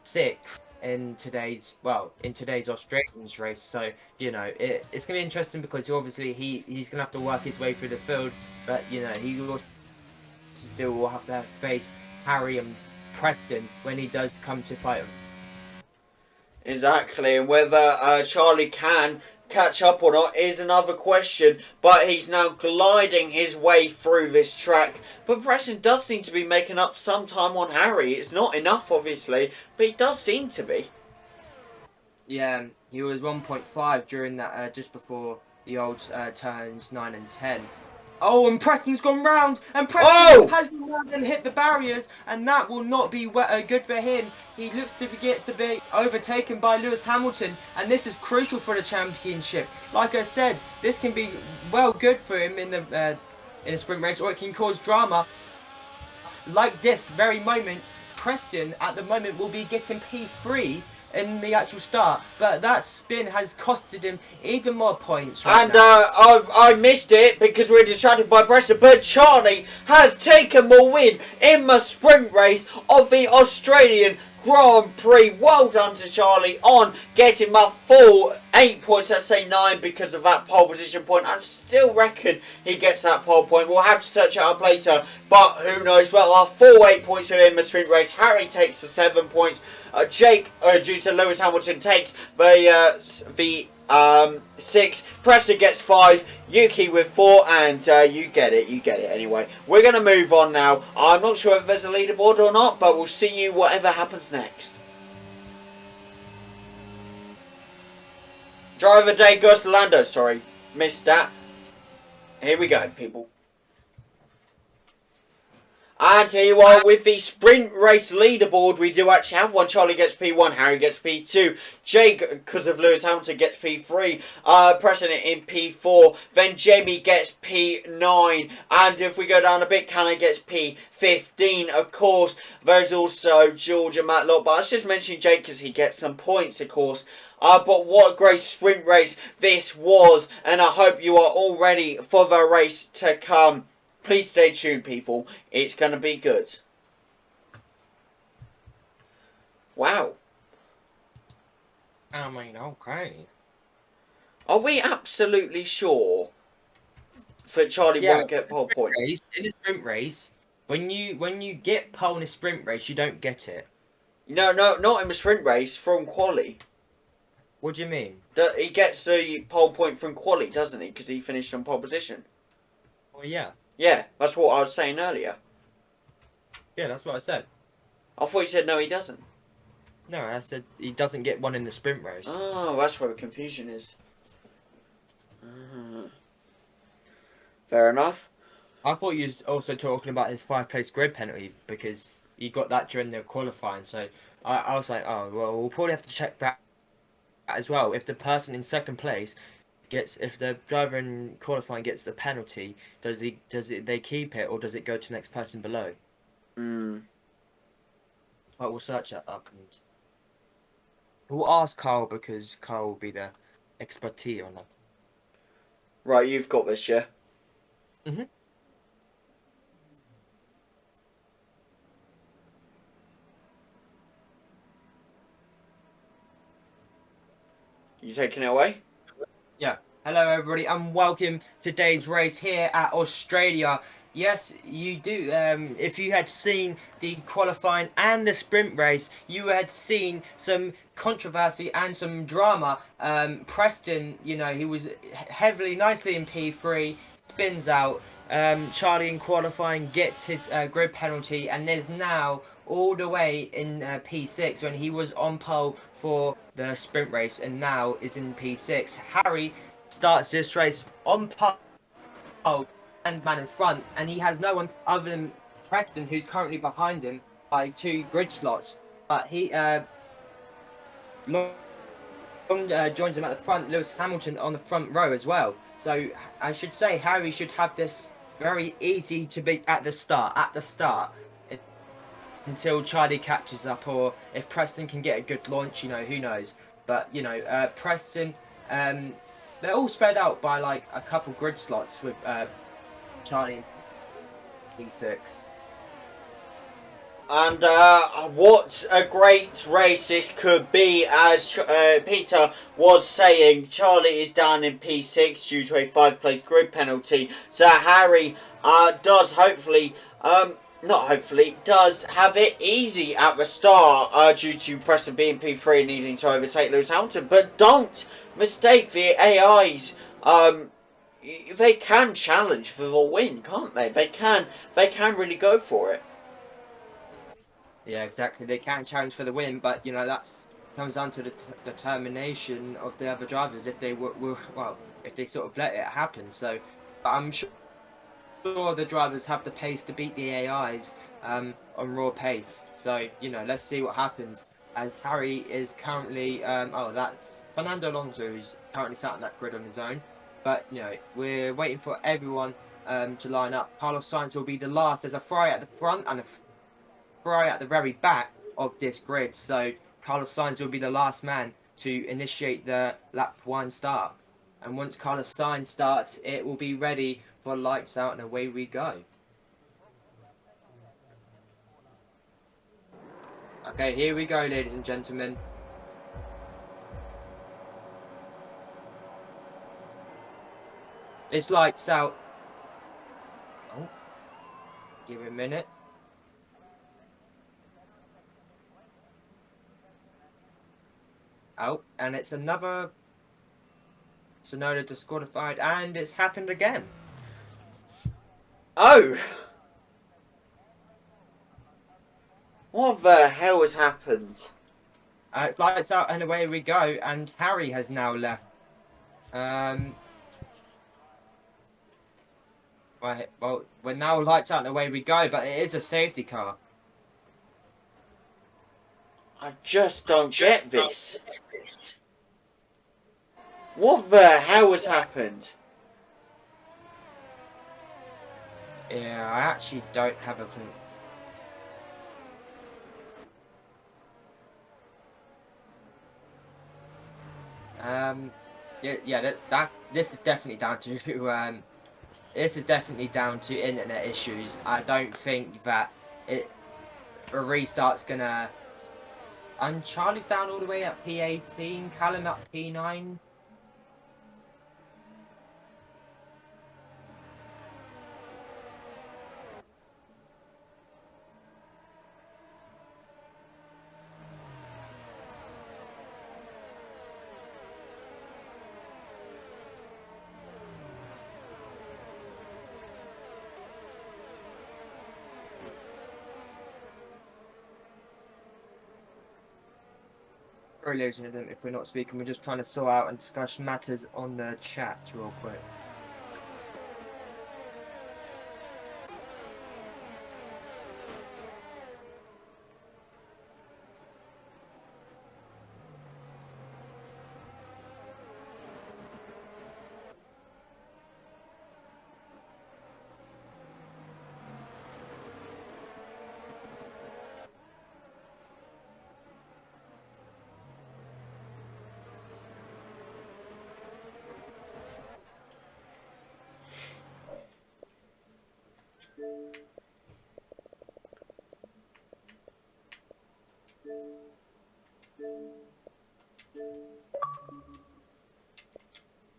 6th in today's Australians race. So you know it's gonna be interesting because obviously he's gonna have to work his way through the field, but you know he will still will have to face Harry and Preston when he does come to fight him. Exactly, and whether Charlie can catch up or not is another question, but he's now gliding his way through this track. But Preston does seem to be making up some time on Harry. It's not enough, obviously, but it does seem to be. Yeah, he was 1.5 during that just before the old turns 9 and 10. Oh, and Preston's gone round, and Preston has gone round and hit the barriers, and that will not be good for him. He looks to be overtaken by Lewis Hamilton, and this is crucial for the championship. Like I said, this can be well good for him in the sprint race, or it can cause drama. Like this very moment, Preston at the moment will be getting P3 in the actual start, but that spin has costed him even more points right and now. I missed it because we were distracted by Preston, but Charlie has taken the win in the sprint race of the Australian Grand Prix. Well done to Charlie on getting my full 8 points. Let's say 9 because of that pole position point. I still reckon he gets that pole point. We'll have to search it up later, but who knows. Well, our full 8 points within the sprint race. Harry takes the 7 points. Jake, due to Lewis Hamilton, takes the 6. Preston gets 5. Yuki with 4, and you get it anyway. We're going to move on now. I'm not sure if there's a leaderboard or not, but we'll see you whatever happens next. Driver of the day goes to Lando. Sorry, missed that. Here we go, people. And here you are with the sprint race leaderboard. We do actually have one. Charlie gets P1, Harry gets P2, Jake, because of Lewis Hamilton, gets P3, Preston in P4, then Jamie gets P9, and if we go down a bit, Callan gets P15, of course. There's also George and Matlock, but I was just mentioning Jake because he gets some points, of course. But what a great sprint race this was, and I hope you are all ready for the race to come. Please stay tuned, people. It's going to be good. Wow. I mean, okay. Are we absolutely sure that Charlie won't get pole point? In a sprint race, when you get pole in a sprint race, you don't get it. No, not in the sprint race, from quali. What do you mean? He gets the pole point from quali, doesn't he? Because he finished on pole position. Well, yeah. Yeah, that's what I was saying earlier. Yeah, that's what I said. I thought you said no, he doesn't. No, I said he doesn't get one in the sprint race. Oh, that's where the confusion is. Fair enough. I thought you was also talking about his 5 place grid penalty because he got that during the qualifying. So I was like, oh well, we'll probably have to check that as well. If the person in second place if the driver in qualifying gets the penalty, they keep it or does it go to the next person below? Mm. But we'll search that up and we'll ask Carl because Carl will be the expertise on that. Right, you've got this, yeah? Mhm. You taking it away? Yeah. Hello, everybody, and welcome to today's race here at Australia. Yes, you do. If you had seen the qualifying and the sprint race, you had seen some controversy and some drama. Preston, he was heavily, nicely in P3, spins out. Charlie in qualifying gets his grid penalty and is now all the way in P6 when he was on pole for the sprint race and now is in P6. Harry starts this race on pole and man in front, and he has no one other than Preston, who's currently behind him by 2 grid slots. But he long, joins him at the front. Lewis Hamilton on the front row as well. So I should say Harry should have this very easy to beat at the start. Until Charlie catches up, or if Preston can get a good launch, who knows. But Preston, they're all spread out by like a couple grid slots with Charlie in P6. And what a great race this could be, as Peter was saying. Charlie is down in P6 due to a 5 place grid penalty. So Harry does hopefully, does have it easy at the start due to Preston being P3 needing to overtake Lewis Hamilton. But don't mistake the AIs. They can challenge for the win, can't they? They can really go for it. Yeah, exactly. They can challenge for the win, but that's comes down to the determination of the other drivers if they if they sort of let it happen. So I'm sure the drivers have the pace to beat the AIs on raw pace. So let's see what happens. As Harry is currently, that's Fernando Alonso who's currently sat on that grid on his own. But we're waiting for everyone to line up. Carlos Sainz will be the last. There's a Ferrari at the front and a Ferrari at the very back of this grid. So Carlos Sainz will be the last man to initiate the lap 1 start. And once Carlos Sainz starts, it will be ready for lights out and away we go. Okay, here we go, ladies and gentlemen. It's lights out. Oh, give it a minute. Oh, and it's another Sonoda disqualified, and it's happened again. Oh! What the hell has happened? It's lights out and away we go, and Harry has now left. Right, well, we're now lights out and away we go, but it is a safety car. I just don't get this. What the hell has happened? Yeah, I actually don't have a clue. Yeah, this is definitely down to this is definitely down to internet issues. I don't think that a restart's gonna. And Charlie's down all the way at P18, Callum at P9. Sorry, ladies and gentlemen, if we're not speaking, we're just trying to sort out and discuss matters on the chat real quick.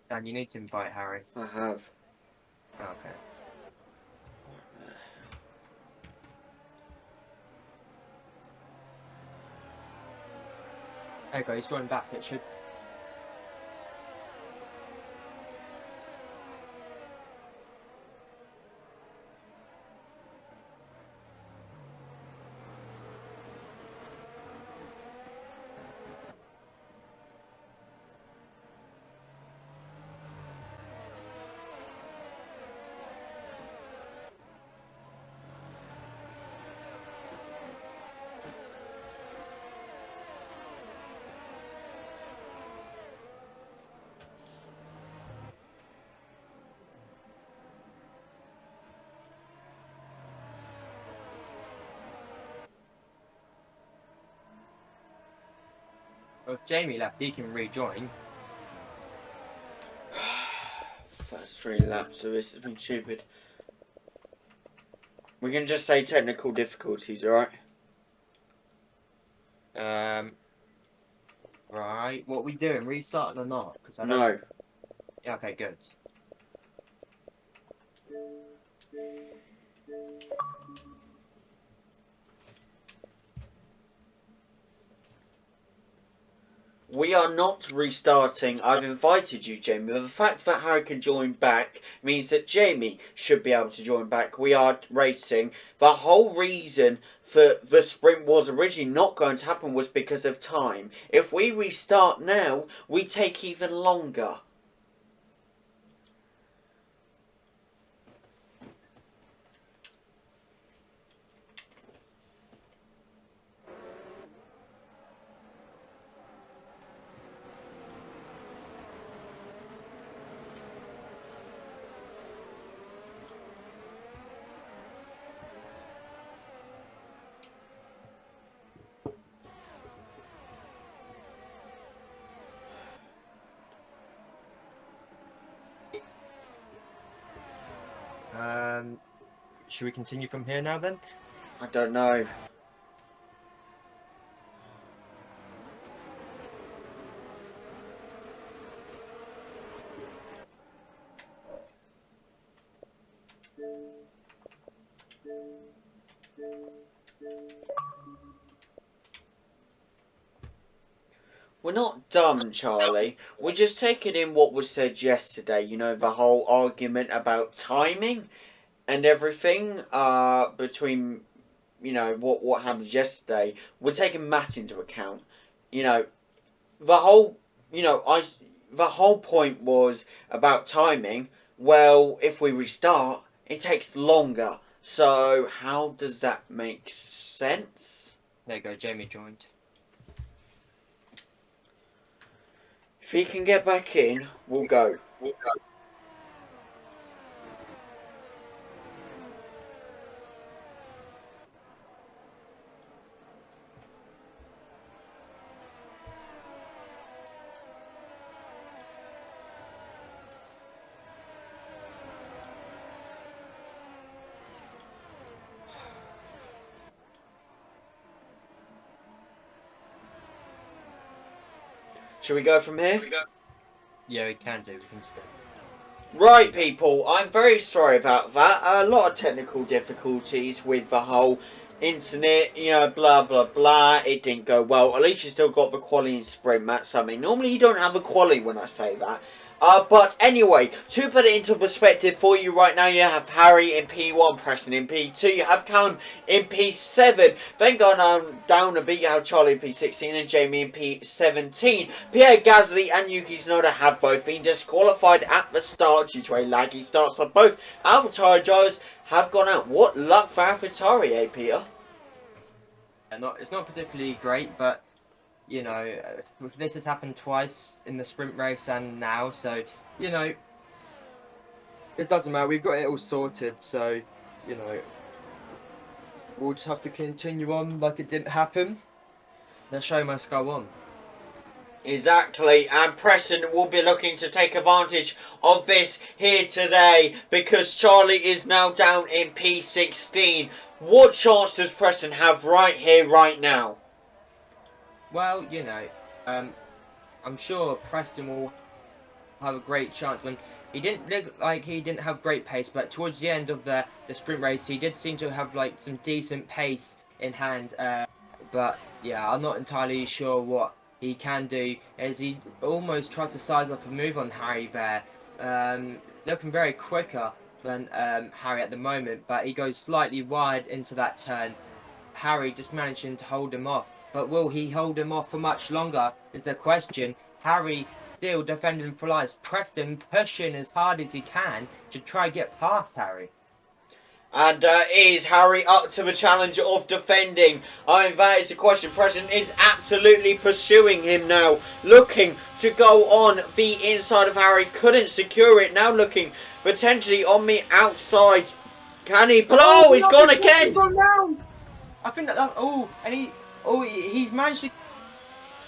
Dan, you need to invite Harry. I have. Okay. There you go, he's joined back. It should. Well, if Jamie left, he can rejoin. First 3 laps, so this has been stupid. We can just say technical difficulties, alright? Right. What are we doing? Restarting or not? Cause I don't... No. Yeah, okay, good. We are not restarting. I've invited you, Jamie. But the fact that Harry can join back means that Jamie should be able to join back. We are racing. The whole reason for the sprint was originally not going to happen was because of time. If we restart now, we take even longer. Should we continue from here now then? I don't know. We're not dumb, Charlie. We're just taking in what was said yesterday. You know, the whole argument about timing and everything between, you know, what happened yesterday. We're taking that into account. You know, the whole, the whole point was about timing. Well, if we restart, it takes longer. So how does that make sense? There you go, Jamie joined. If he can get back in, we'll go. Shall we go from here? Yeah, we can do. We can just go. Right, people, I'm very sorry about that. A lot of technical difficulties with the whole internet, you know, blah, blah, blah. It didn't go well. At least you still got the quality and sprint. That's something. Normally you don't have a quality when I say that. But anyway, to put it into perspective for you right now, you have Harry in P1, Preston in P2, you have Callum in P7, then going down a bit, you have Charlie in P16 and Jamie in P17. Pierre Gasly and Yuki Tsunoda have both been disqualified at the start due to a laggy start, so both AlphaTauri drivers have gone out. What luck for AlphaTauri, eh, Peter? It's not particularly great, but you know, this has happened twice in the sprint race and now, so you know, it doesn't matter. We've got it all sorted, so you know, we'll just have to continue on like it didn't happen. The show must go on. Exactly, and Preston will be looking to take advantage of this here today because Charlie is now down in P16. What chance does Preston have right here, right now? Well, you know, I'm sure Preston will have a great chance. And he didn't look like he didn't have great pace, but towards the end of the sprint race, he did seem to have like some decent pace in hand. But yeah, I'm not entirely sure what he can do, as he almost tries to size up a move on Harry there. Looking very quicker than Harry at the moment, but he goes slightly wide into that turn. Harry just managing to hold him off. But will he hold him off for much longer is the question. Harry still defending for life. Preston pushing as hard as he can to try and get past Harry. And is Harry up to the challenge of defending? I mean, that is the question. Preston is absolutely pursuing him now. Looking to go on the inside of Harry. Couldn't secure it. Now looking potentially on the outside. Can he pull? Oh, he's gone again. He's gone round. I think that, he's managed to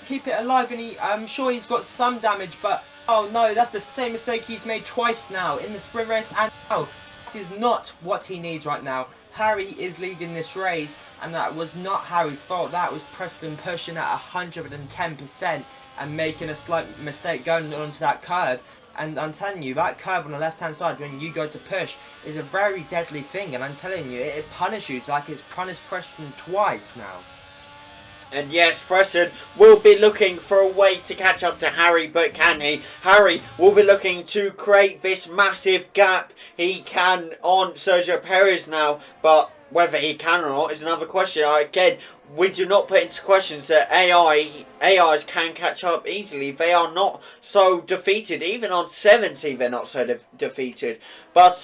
keep it alive, and I'm sure he's got some damage, but oh no, that's the same mistake he's made twice now in the sprint race, and no, that is not what he needs right now. Harry is leading this race, and that was not Harry's fault. That was Preston pushing at 110% and making a slight mistake going onto that curb. And I'm telling you, that curve on the left-hand side when you go to push is a very deadly thing, and I'm telling you, it punishes you like it's punished Preston twice now. And yes, Preston will be looking for a way to catch up to Harry, but can he? Harry will be looking to create this massive gap. He can on Sergio Perez now, but whether he can or not is another question. Again, we do not put into questions that AIs can catch up easily. They are not so defeated. Even on 70, they're not so defeated. But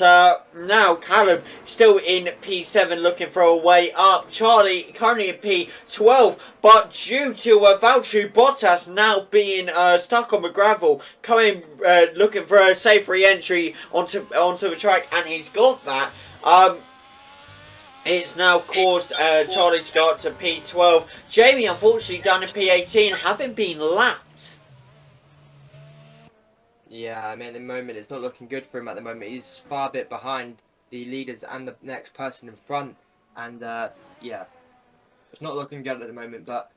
now Callum still in P7 looking for a way up. Charlie currently in P12. But due to Valtteri Bottas now being stuck on the gravel, coming looking for a safe re-entry onto the track, and he's got that. It's now caused Charlie to go up to P12. Jamie, unfortunately, down in P18, having been lapped. Yeah, I mean, at the moment, it's not looking good for him at the moment. He's far a bit behind the leaders and the next person in front. And, yeah, it's not looking good at the moment. But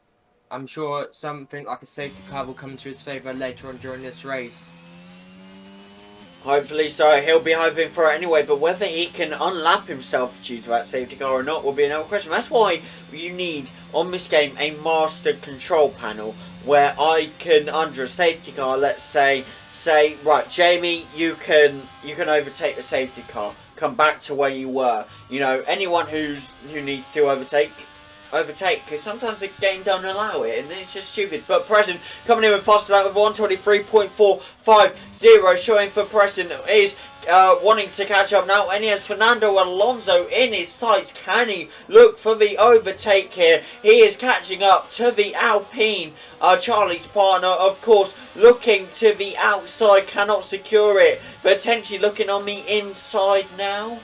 I'm sure something like a safety car will come into his favour later on during this race. Hopefully so. He'll be hoping for it anyway, but whether he can unlap himself due to that safety car or not will be another question. That's why you need, on this game, a master control panel where I can, under a safety car, let's say, right, Jamie, you can overtake the safety car. Come back to where you were. You know, anyone who needs to overtake, because sometimes the game don't allow it, and it's just stupid. But Preston coming in with faster lap with 123.450, showing for Preston is wanting to catch up now, and he has Fernando Alonso in his sights. Can he look for the overtake here? He is catching up to the Alpine, Charlie's partner, of course, looking to the outside, cannot secure it, potentially looking on the inside now.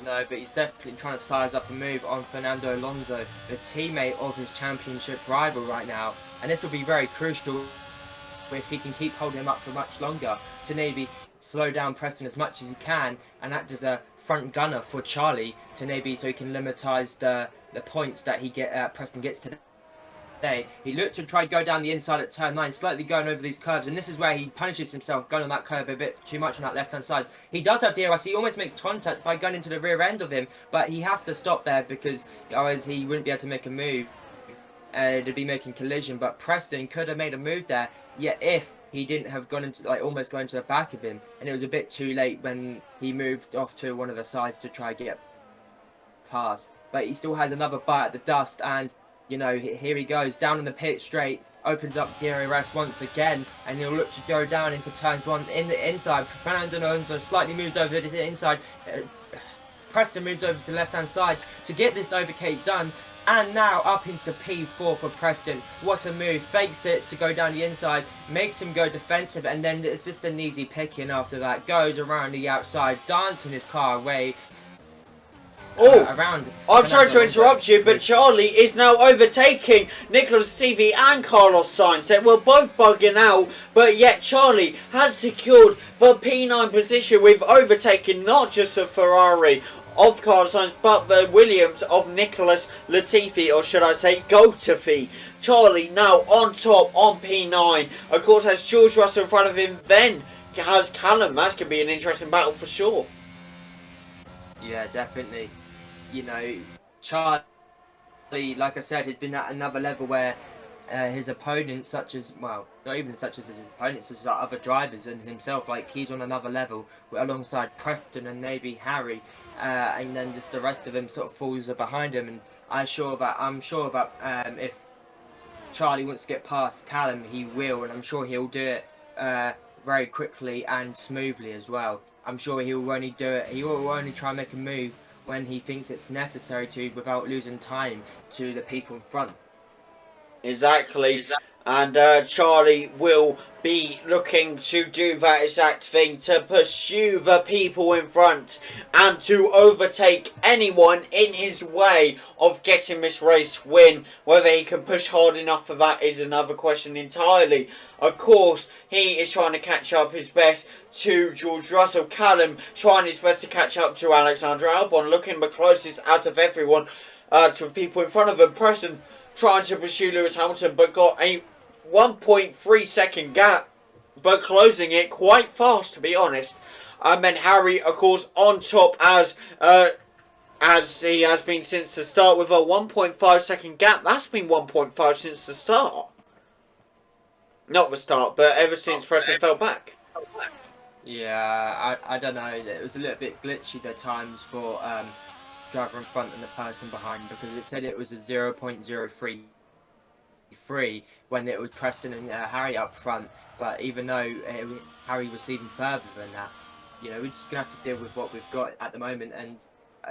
No, but he's definitely trying to size up a move on Fernando Alonso, the teammate of his championship rival right now. And this will be very crucial if he can keep holding him up for much longer to maybe slow down Preston as much as he can and act as a front gunner for Charlie to maybe so he can limitize the points that Preston gets today. He looked to try go down the inside at turn 9, slightly going over these curves, and this is where he punishes himself, going on that curve a bit too much on that left-hand side. He does have DRS, he almost makes contact by going into the rear end of him, but he has to stop there because otherwise he wouldn't be able to make a move. To be making collision, but Preston could have made a move there. Yet if he didn't have gone into, like, almost going to the back of him, and it was a bit too late when he moved off to one of the sides to try get past. But he still had another bite at the dust, and you know, here he goes down in the pit straight, opens up DRS once again, and he'll look to go down into turns one in the inside. Fernando Alonso slightly moves over to the inside. Preston moves over to the left hand side to get this overtake done. And now up into P4 for Preston. What a move. Fakes it to go down the inside. Makes him go defensive. And then it's just an easy pick-in after that. Goes around the outside. Dancing his car away. Around. I'm sorry to interrupt you, but Charlie is now overtaking Nicholas Latifi and Carlos Sainz. They were both bugging out, but yet Charlie has secured the P9 position with overtaking not just the Ferrari of Carlos Sainz, but the Williams of Nicholas Latifi, or should I say Gotifi. Charlie now on top on P9. Of course, has George Russell in front of him, then has Callum. That's going to be an interesting battle for sure. Yeah, definitely. You know, Charlie, like I said, has been at another level where his opponents, such as, well, not even such as his opponents, as like other drivers and himself, like he's on another level alongside Preston and maybe Harry, and then just the rest of him sort of falls behind him. And I'm sure that if Charlie wants to get past Callum, he will, and I'm sure he'll do it very quickly and smoothly as well. I'm sure he will only do it. He will only try and make a move when he thinks it's necessary to, without losing time to the people in front. Exactly. And Charlie will be looking to do that exact thing, to pursue the people in front and to overtake anyone in his way of getting this race win. Whether he can push hard enough for that is another question entirely. Of course, he is trying to catch up his best to George Russell. Callum trying his best to catch up to Alexander Albon, looking the closest out of everyone to the people in front of him. Preston trying to pursue Lewis Hamilton, but got a 1.3 second gap, but closing it quite fast, to be honest. And then Harry, of course, on top as he has been since the start with a 1.5 second gap. That's been 1.5 since the start. Not the start, but ever since Preston fell back. Yeah, I don't know. It was a little bit glitchy at times for driver in front and the person behind, because it said it was a 0.033 when it was Preston and Harry up front. But even though Harry was even further than that, you know, we're just gonna have to deal with what we've got at the moment, and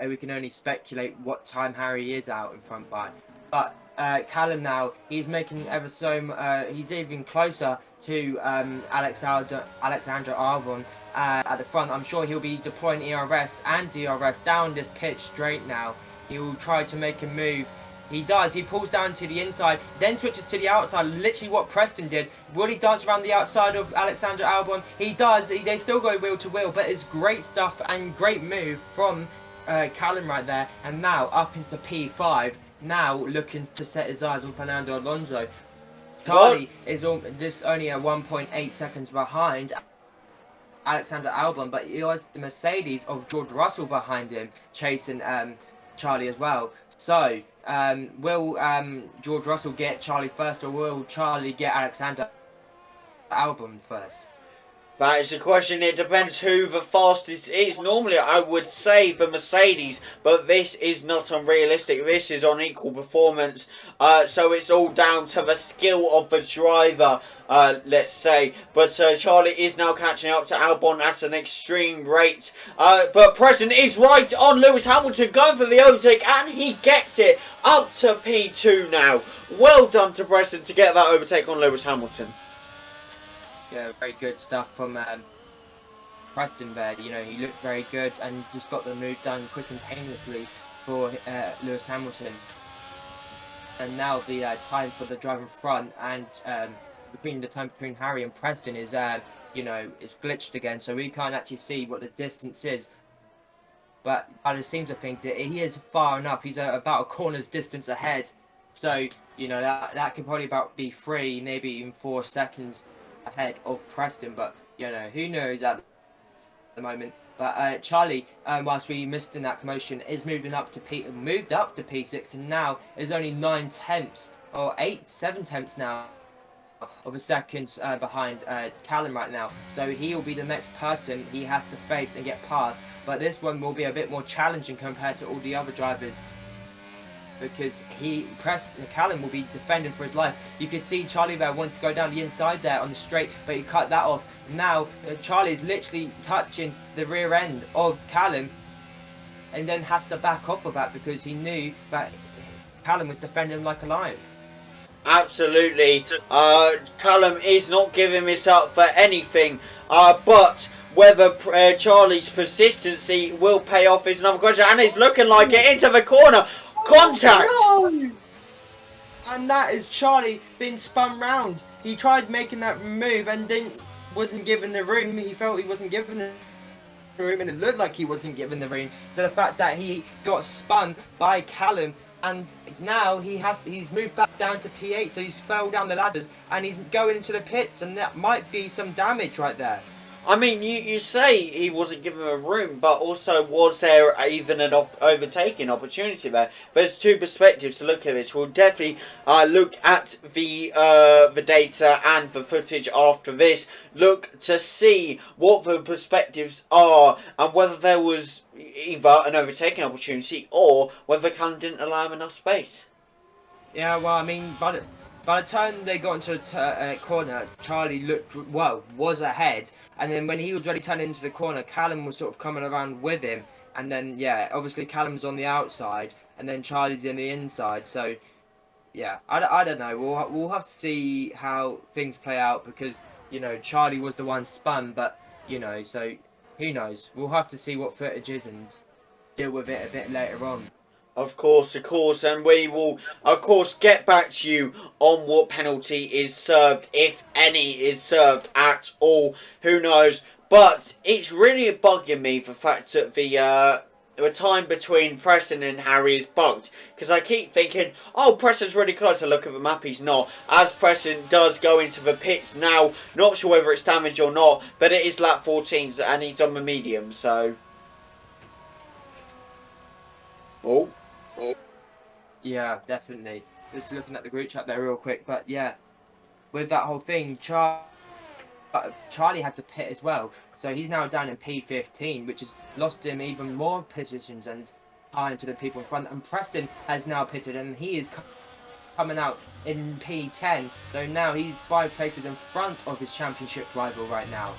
we can only speculate what time Harry is out in front by. But Callum now, he's making ever so he's even closer to Alexander Albon at the front. I'm sure he'll be deploying ERS and DRS down this pitch straight now. He will try to make a move. He does. He pulls down to the inside, then switches to the outside. Literally what Preston did. Will he dance around the outside of Alexander Albon? He does. They still go wheel to wheel, but it's great stuff and great move from Callum right there. And now up into P5. Now looking to set his eyes on Fernando Alonso. Charlie is only at 1.8 seconds behind Alexander Albon, but he has the Mercedes of George Russell behind him, chasing Charlie as well. So, will George Russell get Charlie first, or will Charlie get Alexander Albon first? That is the question. It depends who the fastest is. Normally, I would say the Mercedes, but this is not unrealistic. This is on equal performance. So it's all down to the skill of the driver, let's say. But Charlie is now catching up to Albon at an extreme rate. But Preston is right on Lewis Hamilton, going for the overtake, and he gets it up to P2 now. Well done to Preston to get that overtake on Lewis Hamilton. Yeah, very good stuff from Preston there. You know, he looked very good and just got the move done quick and painlessly for Lewis Hamilton. And now the time for the driver in front and the time between Harry and Preston is, you know, it's glitched again, so we can't actually see what the distance is. But I seem to think that he is far enough. He's about a corner's distance ahead. So, you know, that could probably about be 3, maybe even 4 seconds ahead of Preston, but you know, who knows at the moment. But Charlie, whilst we missed in that commotion, is moved up to P6, and now is only 9 tenths or 7 tenths now of a second behind Callum right now. So he'll be the next person he has to face and get past. But this one will be a bit more challenging compared to all the other drivers, because Callum will be defending for his life. You could see Charlie there wanted to go down the inside there on the straight, but he cut that off. Now Charlie is literally touching the rear end of Callum, and then has to back off of that because he knew that Callum was defending him like a lion. Absolutely. Callum is not giving this up for anything. But whether Charlie's persistency will pay off is another question. And it's looking like it into the corner. Contact! No! And that is Charlie being spun round. He tried making that move and wasn't given the room. He felt he wasn't given the room, and it looked like he wasn't given the room. To the fact that he got spun by Callum, and now he's moved back down to P8, so he's fell down the ladders and he's going into the pits, and that might be some damage right there. I mean, you say he wasn't given a room, but also was there even an overtaking opportunity there? There's two perspectives to look at this. We'll definitely look at the data and the footage after this. Look to see what the perspectives are and whether there was either an overtaking opportunity or whether Callum didn't allow him enough space. Yeah, well, I mean, by the time they got into the corner, Charlie was ahead, and then when he was ready to turn into the corner, Callum was sort of coming around with him, and then yeah, obviously Callum's on the outside, and then Charlie's in the inside. So yeah, I don't know. We'll have to see how things play out, because Charlie was the one spun, but so who knows? We'll have to see what footage is and deal with it a bit later on. Of course, and we will, of course, get back to you on what penalty is served, if any is served at all. Who knows? But it's really bugging me the fact that the time between Preston and Harry is bugged, because I keep thinking, oh, Preston's really close. I look at the map, he's not. As Preston does go into the pits now, not sure whether it's damage or not, but it is lap 14 and he's on the medium, so. Oh. Yeah, definitely. Just looking at the group chat there real quick, but yeah, with that whole thing, Charlie had to pit as well, so he's now down in P15, which has lost him even more positions and time to the people in front. And Preston has now pitted, and he is coming out in P10, so now he's 5 places in front of his championship rival right now.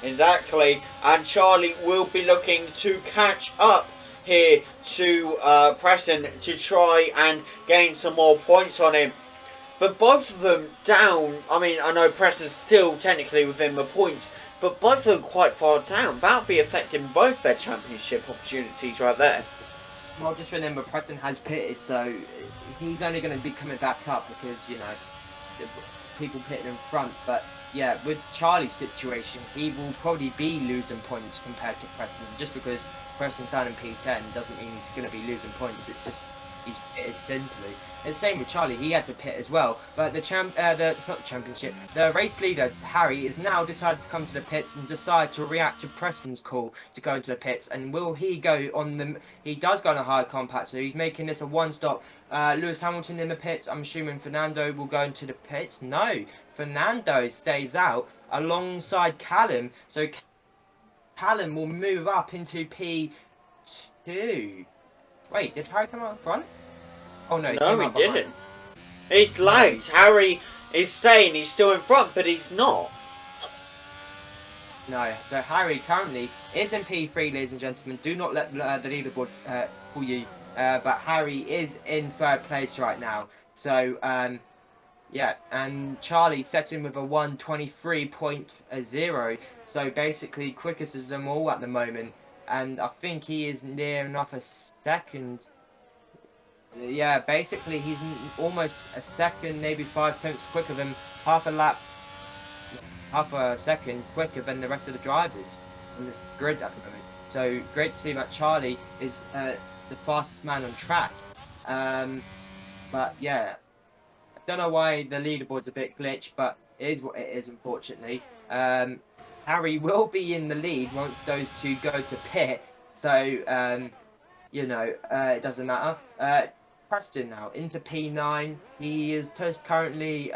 Exactly, and Charlie will be looking to catch up here to Preston to try and gain some more points on him. For both of them down, I mean, I know Preston's still technically within the points, but both of them quite far down. That'll be affecting both their championship opportunities right there. Well, just remember, Preston has pitted, so he's only going to be coming back up because, people pitting in front. But yeah, with Charlie's situation, he will probably be losing points compared to Preston, just because Preston's down in P10 doesn't mean he's going to be losing points. It's just he's pitted simply. And the same with Charlie, he had to pit as well. But the race leader Harry is now decided to come to the pits and decide to react to Preston's call to go into the pits. And will he go on the? He does go on a high compact, so he's making this a one-stop. Lewis Hamilton in the pits. I'm assuming Fernando will go into the pits. No, Fernando stays out alongside Callum. So Callum will move up into P2. Wait, did Harry come out front? Oh no, he didn't. It's lagged. Harry is saying he's still in front, but he's not. No, so Harry currently is in P3, ladies and gentlemen. Do not let the leaderboard fool you. But Harry is in 3rd place right now. So, yeah, and Charlie sets in with a 1:23.0. So basically, quickest of them all at the moment. And I think he is near enough a second. Yeah, basically he's almost a second, maybe 5 tenths quicker than half a second quicker than the rest of the drivers on this grid at the moment. So great to see that Charlie is the fastest man on track. But yeah, I don't know why the leaderboard's a bit glitched, but it is what it is, unfortunately. Harry will be in the lead once those two go to pit, so it doesn't matter. Preston now into P9. He is just currently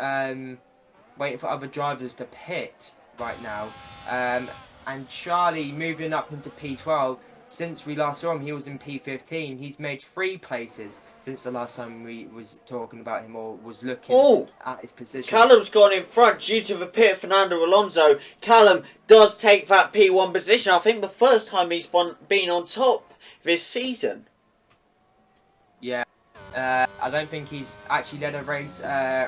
waiting for other drivers to pit right now. And Charlie moving up into P12. Since we last saw him, he was in P15. He's made 3 places since the last time we was talking about him or was looking at his position. Callum's gone in front due to the pit of Fernando Alonso. Callum does take that P1 position. I think the first time he's been on top this season. Yeah, I don't think he's actually led a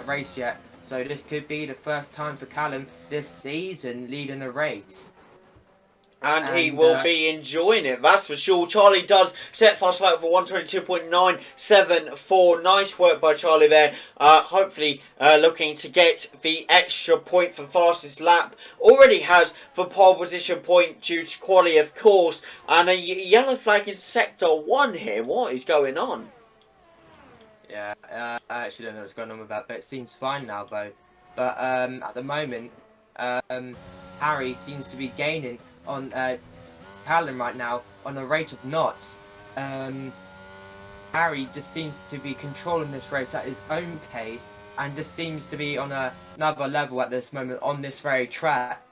race yet. So this could be the first time for Callum this season leading a race. And he will be enjoying it, that's for sure. Charlie does set fast lap for 122.974. Nice work by Charlie there. Hopefully looking to get the extra point for fastest lap. Already has the pole position point due to quality, of course. And a yellow flag in sector 1 here. What is going on? Yeah, I actually don't know what's going on with that, but it seems fine now, though. But at the moment, Harry seems to be gaining on Callum right now on a rate of knots. Harry just seems to be controlling this race at his own pace and just seems to be on another level at this moment on this very track.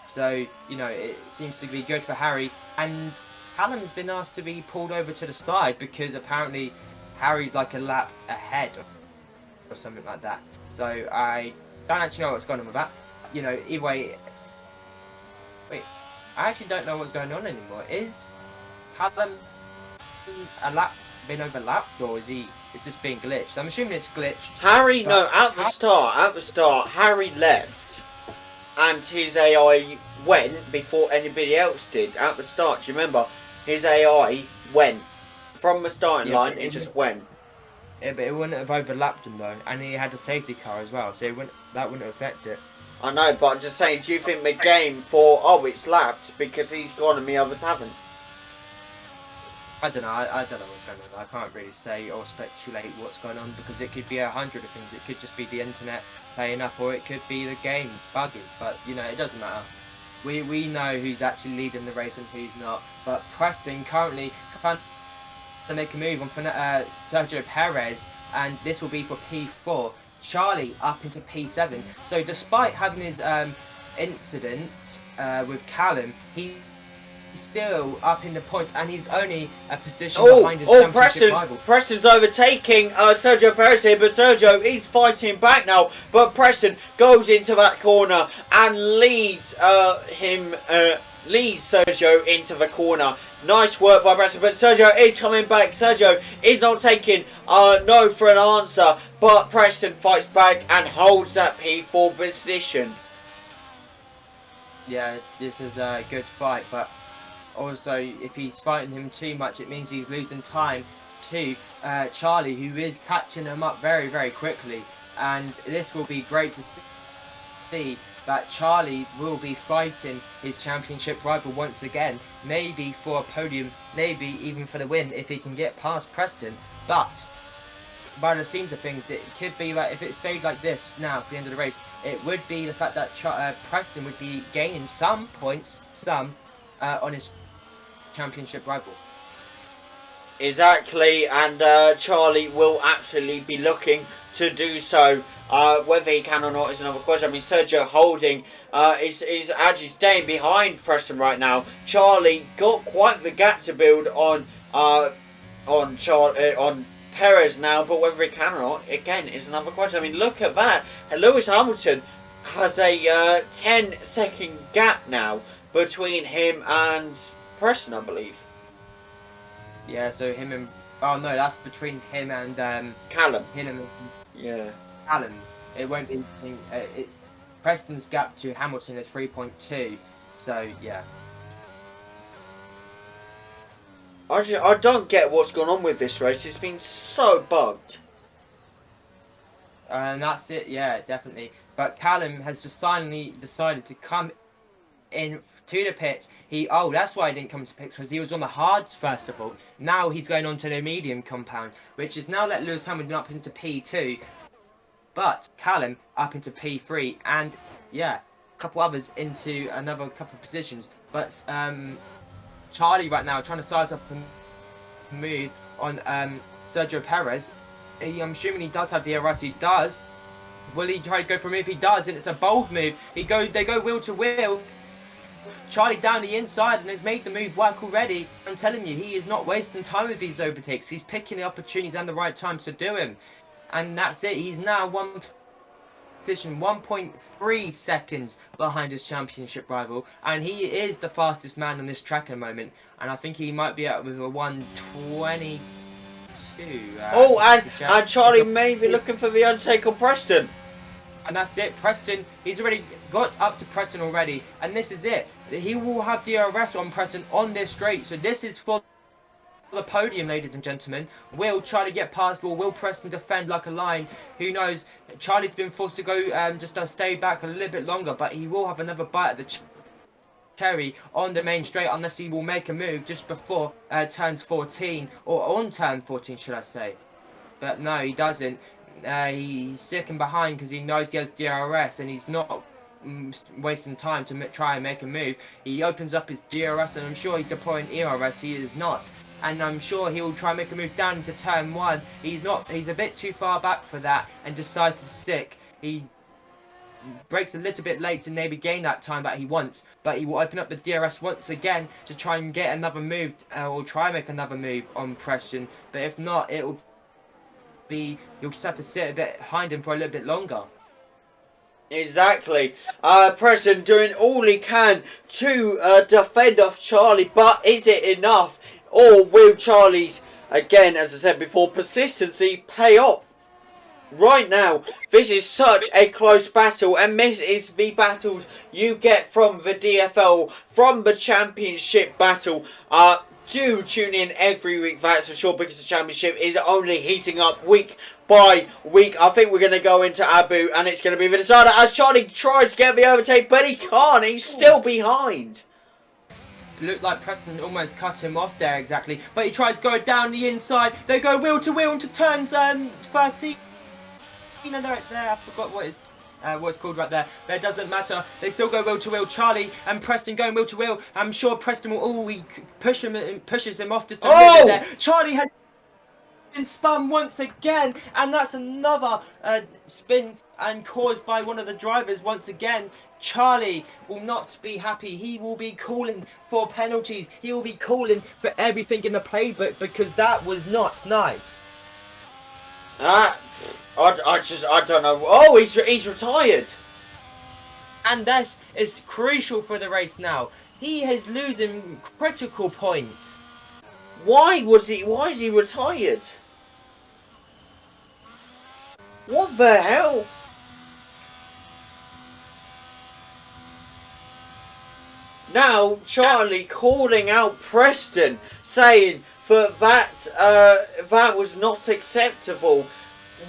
So, you know, it seems to be good for Harry. And Callum has been asked to be pulled over to the side because apparently Harry's like a lap ahead or something like that. So I don't actually know what's going on with that. You know, either way. Wait, I actually don't know what's going on anymore. Is Callum been overlapped, or is this being glitched? I'm assuming it's glitched. Harry, no, at the start, Harry left, and his AI went before anybody else did. At the start, do you remember? His AI went from the starting line. It just went. Yeah, but it wouldn't have overlapped him though, and he had a safety car as well, so that wouldn't affect it. I know, but I'm just saying, do you think the game for, it's lapped because he's gone and the others haven't? I don't know, I don't know what's going on. I can't really say or speculate what's going on because it could be 100 of things. It could just be the internet playing up, or it could be the game bugging, but you know, it doesn't matter. We know who's actually leading the race and who's not, but Preston currently can't make a move on Sergio Perez, and this will be for P4. Charlie up into P7. So despite having his incident with Callum, he's still up in the points, and he's only a position behind his championship rival. Preston's overtaking Sergio Perez here, but Sergio is fighting back now. But Preston goes into that corner and leads Sergio into the corner. Nice work by Preston, but Sergio is coming back. Sergio is not taking no for an answer, but Preston fights back and holds that P4 position. Yeah, this is a good fight, but also if he's fighting him too much, it means he's losing time to Charlie, who is catching him up very, very quickly. And this will be great to see that Charlie will be fighting his championship rival once again, maybe for a podium, maybe even for the win if he can get past Preston. But by the seams of things, it could be like, if it stayed like this now for the end of the race, it would be the fact that Preston would be gaining some points, on his championship rival. Exactly, and Charlie will absolutely be looking to do so. Whether he can or not is another question. I mean, Sergio holding is actually staying behind Preston right now. Charlie got quite the gap to build on Perez now, but whether he can or not, again, is another question. I mean, look at that. Lewis Hamilton has a 10-second gap now between him and Preston, I believe. Yeah, so him and... Oh, no, that's between him and... Callum. Yeah. Callum. It won't be... it's Preston's gap to Hamilton is 3.2. So, yeah. I don't get what's going on with this race. It's been so bugged. And that's it, yeah, definitely. But Callum has just finally decided to come in to the pits. That's why he didn't come to pits, because he was on the hards first of all. Now he's going on to the medium compound, which is now let Lewis Hamilton up into P2, but Callum up into P3, and yeah, a couple others into another couple of positions. But Charlie right now trying to size up and move on Sergio Perez. I'm assuming he does have DRS. He does. Will he try to go for a move? He does, and it's a bold move. They go wheel to wheel. Charlie down the inside and has made the move work already. I'm telling you, he is not wasting time with these overtakes. He's picking the opportunities and the right times to do him. And that's it. He's now one position, 1.3 seconds behind his championship rival. And he is the fastest man on this track at the moment. And I think he might be out with a 122. And Charlie may be looking for the overtake on Preston. And that's it. Preston, he's already got up to Preston already. And this is it. He will have DRS on Preston on this straight. So this is for the podium, ladies and gentlemen. Will Charlie get past, or will Preston defend like a lion? Who knows? Charlie's been forced to go just to stay back a little bit longer. But he will have another bite at the cherry on the main straight, unless he will make a move just before turns 14. Or on turn 14, should I say. But no, he doesn't. He's sticking behind because he knows he has DRS and he's not wasting time to try and make a move. He opens up his DRS and I'm sure he's deploying ERS. He is not. And I'm sure he will try and make a move down into turn 1. He's not. He's a bit too far back for that and decides to stick. He breaks a little bit late to maybe gain that time that he wants. But he will open up the DRS once again to try and get another move or try and make another move on Preston. But if not, it will you'll just have to sit a bit behind him for a little bit longer. Exactly. Preston doing all he can to defend off Charlie, but is it enough? Or will Charlie's, again, as I said before, persistency pay off? Right now, this is such a close battle, and this is the battles you get from the DFL, from the championship battle. Do tune in every week, that's for sure, because the championship is only heating up week by week. I think we're going to go into Abu, and it's going to be the decider as Charlie tries to get the overtake, but he can't. He's still behind. It looked like Preston almost cut him off there, exactly. But he tries to go down the inside. They go wheel to wheel into turns 13. You know, they're right there. I forgot what it's called right there, but it doesn't matter. They still go wheel to wheel. Charlie and Preston going wheel to wheel. I'm sure Preston will pushes him off just a little bit there. Charlie has been spun once again, and that's another spin and caused by one of the drivers once again. Charlie will not be happy. He will be calling for penalties. He will be calling for everything in the playbook because that was not nice. I don't know. Oh, he's retired. And that is crucial for the race now. He is losing critical points. Why is he retired? What the hell? Now Charlie calling out Preston, saying that was not acceptable.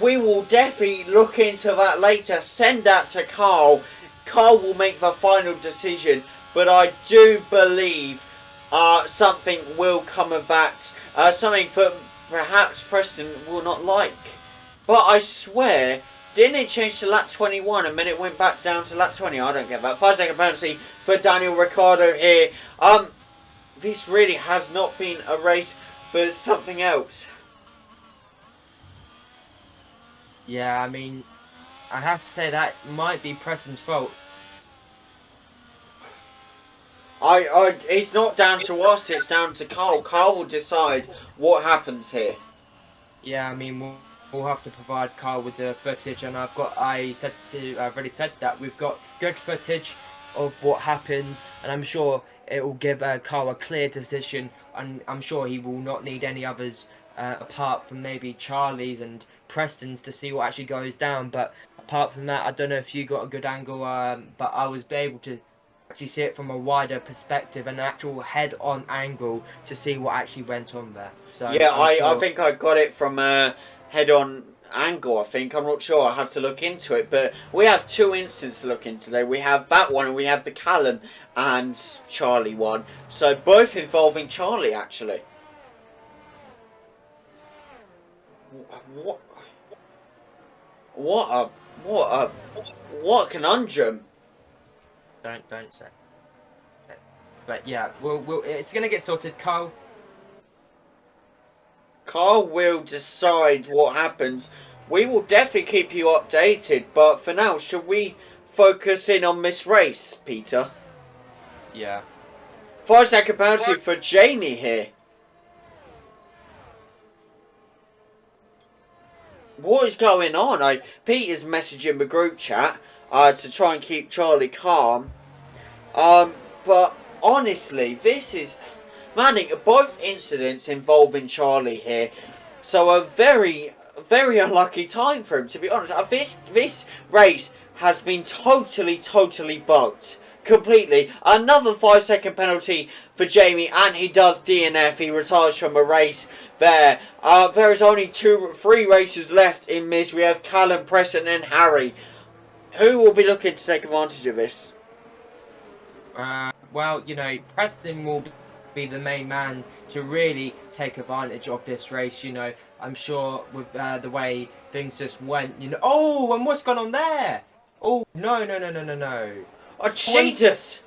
We will definitely look into that later. Send that to Carl. Carl will make the final decision. But I do believe something will come of that. Something that perhaps Preston will not like. But I swear, didn't it change to lap 21 and then it went back down to lap 20? I don't get that. 5-second penalty for Daniel Ricciardo here. This really has not been a race for something else. Yeah, I mean, I have to say that might be Preston's fault. It's not down to us, it's down to Carl. Carl will decide what happens here. Yeah, I mean, we'll have to provide Carl with the footage, and I've already said that we've got good footage of what happened, and I'm sure it will give Carl a clear decision, and I'm sure he will not need any others apart from maybe Charlie's and Preston's to see what actually goes down. But apart from that, I don't know if you got a good angle, but I was able to actually see it from a wider perspective, an actual head-on angle to see what actually went on there. So yeah, I think I got it from a head-on angle. I'm not sure. I have to look into it. But we have two incidents to look into today. We have that one, and we have the Callum and Charlie one. So both involving Charlie, actually. What a conundrum. Don't say. But yeah, it's gonna get sorted, Carl. Carl will decide what happens. We will definitely keep you updated, but for now, should we focus in on this race, Peter? Yeah. 5-second penalty for Jamie here. What is going on? Peter's messaging the group chat to try and keep Charlie calm. But honestly, this is... Manning, both incidents involving Charlie here. So a very, very unlucky time for him, to be honest. This race has been totally bugged. Completely. Another 5-second penalty for Jamie, and he does DNF. He retires from a race there. There is only 3 races left in this. We have Callum, Preston and Harry. Who will be looking to take advantage of this? Well, you know, Preston will be the main man to really take advantage of this race. You know, I'm sure with the way things just went. You know, oh, and what's gone on there? Oh, no. Oh, Jesus!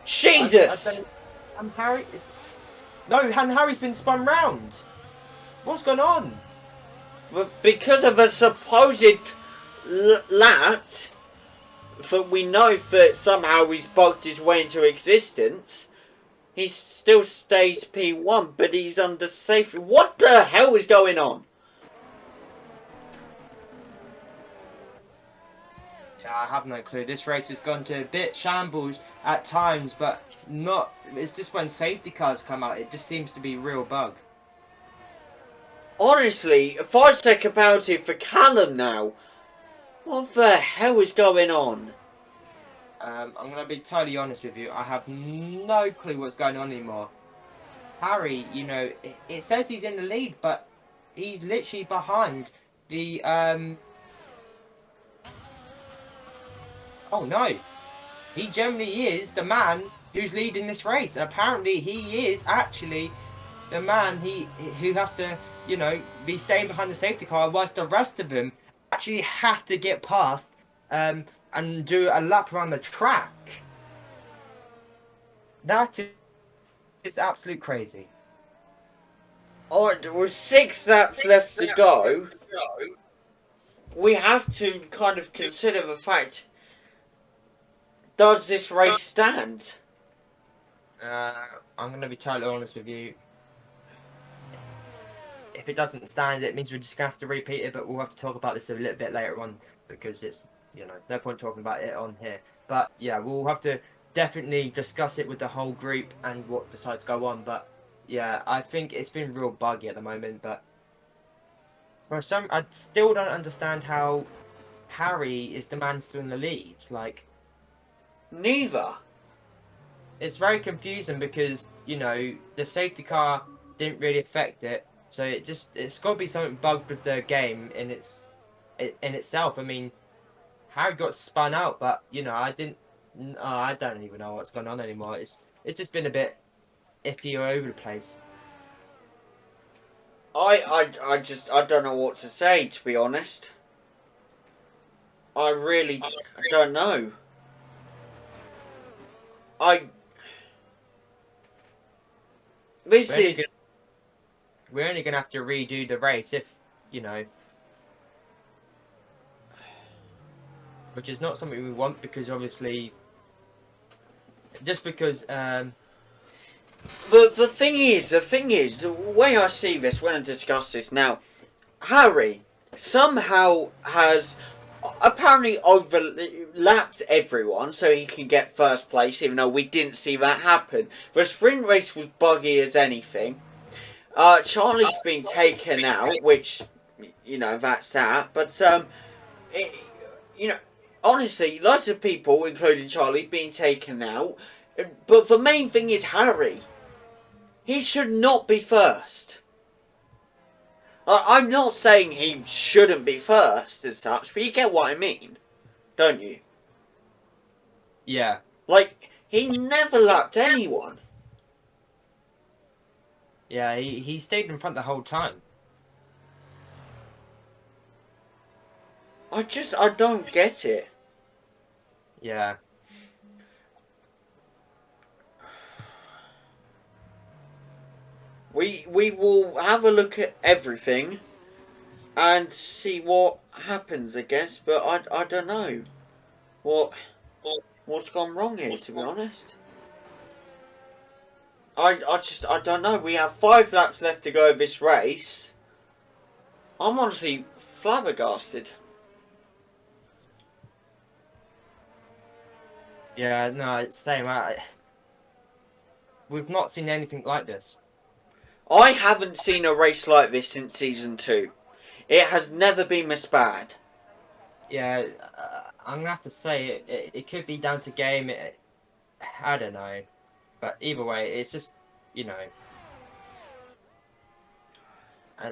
Jesus! And Harry... No, and Harry's been spun round. What's gone on? But because of a supposed lat, that we know that somehow he's bugged his way into existence, he still stays P1, but he's under safety. What the hell is going on? I have no clue. This race has gone to a bit shambles at times, but not... It's just when safety cars come out, it just seems to be a real bug. Honestly, a 5-second penalty for Callum now. What the hell is going on? I'm going to be totally honest with you. I have no clue what's going on anymore. Harry, you know, it says he's in the lead, but he's literally behind the... Oh no, he generally is the man who's leading this race, and apparently he is actually the man who has to, you know, be staying behind the safety car, whilst the rest of them actually have to get past and do a lap around the track. That is absolute crazy. Alright, there were 6 laps left to go. We have to kind of consider the fact, does this race stand? I'm going to be totally honest with you. If it doesn't stand, it means we're just going to have to repeat it, but we'll have to talk about this a little bit later on, because it's, you know, no point talking about it on here. But yeah, we'll have to definitely discuss it with the whole group and what decides to go on. But yeah, I think it's been real buggy at the moment, but for some, I still don't understand how Harry is the man still in the lead. Like, Neither. it's very confusing because, you know, the safety car didn't really affect it. So it's got to be something bugged with the game in itself. I mean, Harry got spun out, but, you know, I don't even know what's going on anymore. It's just been a bit iffy all over the place. I don't know what to say, to be honest. I really don't know. We're only gonna have to redo the race if, you know, which is not something we want, because obviously, just because The thing is, the way I see this when I discuss this now, Harry somehow has apparently overlapped everyone so he can get first place, even though we didn't see that happen. The sprint race was buggy as anything. Charlie's been taken out, which, you know, that's that. But, you know, honestly, lots of people, including Charlie, being taken out. But the main thing is Harry. He should not be first. I'm not saying he shouldn't be first as such, but you get what I mean, don't you? yeah. Like, he never lapped anyone. Yeah, he stayed in front the whole time. I don't get it. Yeah. We will have a look at everything and see what happens, I guess. But I don't know what's gone wrong here, to be honest. I don't know. We have 5 laps left to go of this race. I'm honestly flabbergasted. Yeah, no, it's the same. We've not seen anything like this. I haven't seen a race like this since season 2. It has never been this bad. Yeah, I'm gonna have to say it could be down to game. I don't know, but either way, it's just, you know,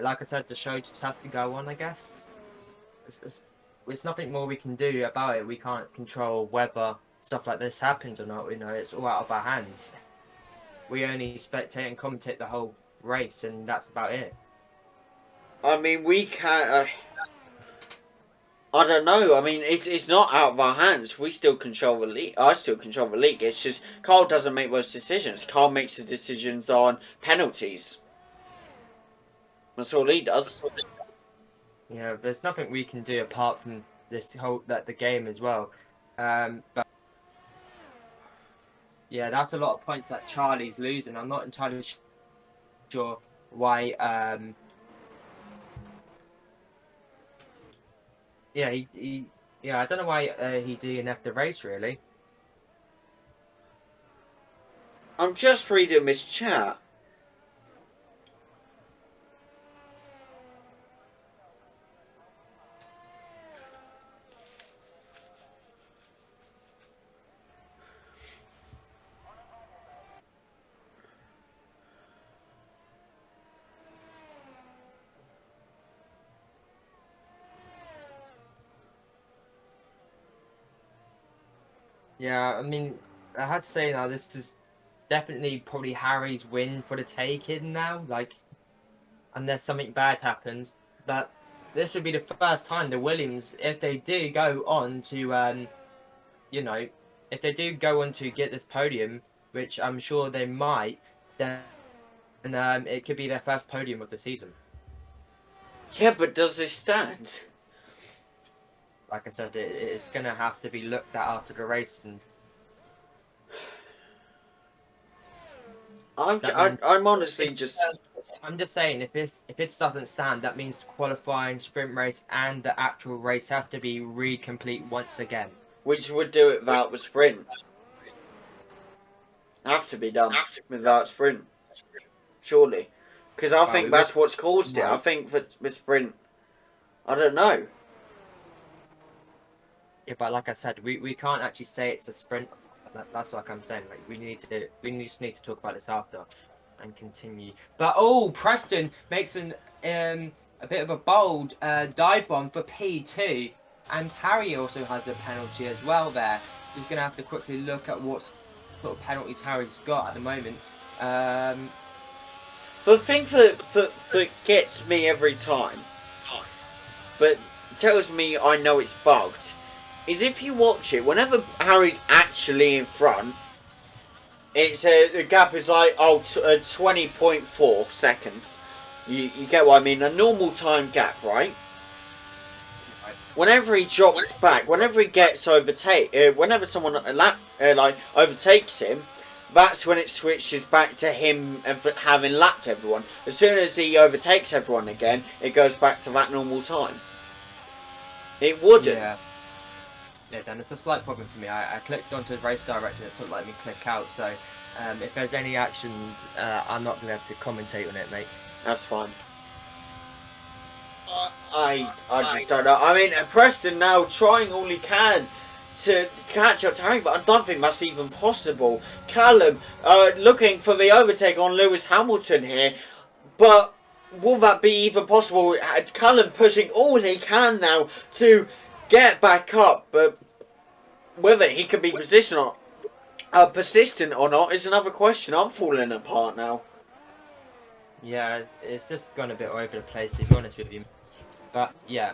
like I said, the show just has to go on. I guess it's nothing more we can do about it. We can't control whether stuff like this happens or not. You know, it's all out of our hands. We only spectate and commentate the whole race, and that's about it. I mean, we can't. I don't know. I mean, it's not out of our hands. We still control the league. I still control the league. It's just Carl doesn't make those decisions. Carl makes the decisions on penalties. That's all he does. You know, there's nothing we can do apart from this whole the game as well. But yeah, that's a lot of points that Charlie's losing. I'm not entirely sure why. Yeah, yeah, I don't know why he DNF'd the race really. I'm just reading this chat. Yeah, I mean, I had to say now this is definitely probably Harry's win for the taking now. Like, unless something bad happens, but this would be the first time the Williams, if they do go on to, you know, if they do go on to get this podium, which I'm sure they might, then it could be their first podium of the season. Yeah, but does this stand? Like I said, it's going to have to be looked at after the race. And I'm honestly just... I'm just saying, if it doesn't stand, that means the qualifying, sprint race, and the actual race have to be recomplete once again. Which would do it without the sprint. Have to be done without sprint. Surely. Because I think that's what's caused it. I think that the sprint... I don't know. Yeah, but like I said, we can't actually say it's a sprint. That's like I'm saying. Like we just need to talk about this after and continue. But Preston makes a bit of a bold dive bomb for P2, and Harry also has a penalty as well. There, we're gonna have to quickly look at what sort of penalties Harry's got at the moment. The thing that gets me every time, but tells me I know it's bugged, is if you watch it, whenever Harry's actually in front, it's the gap is like 20.4 seconds. You get what I mean? A normal time gap, right? Whenever he drops back, whenever he gets whenever someone overtakes him, that's when it switches back to him having lapped everyone. As soon as he overtakes everyone again, it goes back to that normal time. It wouldn't. Yeah, Dan, it's a slight problem for me. I clicked onto the race director and it's not letting me click out, so if there's any actions, I'm not going to be able to commentate on it, mate. That's fine. I just don't know. I mean, Preston now trying all he can to catch up to Harry, but I don't think that's even possible. Callum looking for the overtake on Lewis Hamilton here, but will that be even possible? Callum pushing all he can now to get back up, but whether he can be persistent or not is another question. I'm falling apart now. Yeah, it's just gone a bit all over the place, to be honest with you. But yeah,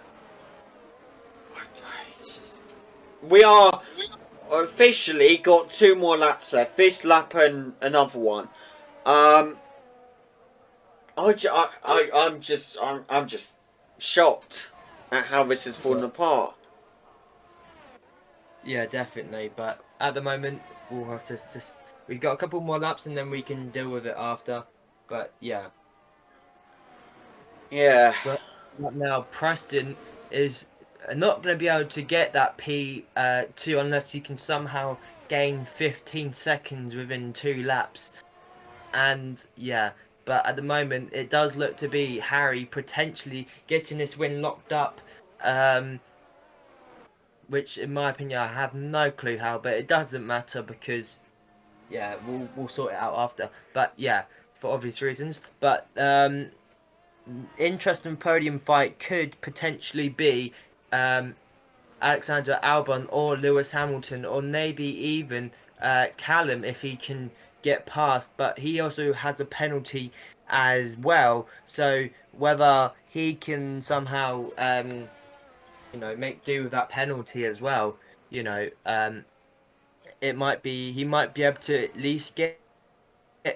we are officially got 2 more laps left. This lap and another one. I'm just shocked at how this has fallen apart. Yeah, definitely. But at the moment, we'll have to just. We've got a couple more laps and then we can deal with it after. But yeah. Yeah. But right now, Preston is not going to be able to get that P2 unless he can somehow gain 15 seconds within 2 laps. And yeah, but at the moment, it does look to be Harry potentially getting this win locked up. Um, which, in my opinion, I have no clue how, but it doesn't matter because yeah, we'll sort it out after. But yeah, for obvious reasons. But interesting podium fight could potentially be um, Alexander Albon or Lewis Hamilton, or maybe even Callum if he can get past. But he also has a penalty as well. So whether he can somehow, make do with that penalty as well, you know, it might be he might be able to at least get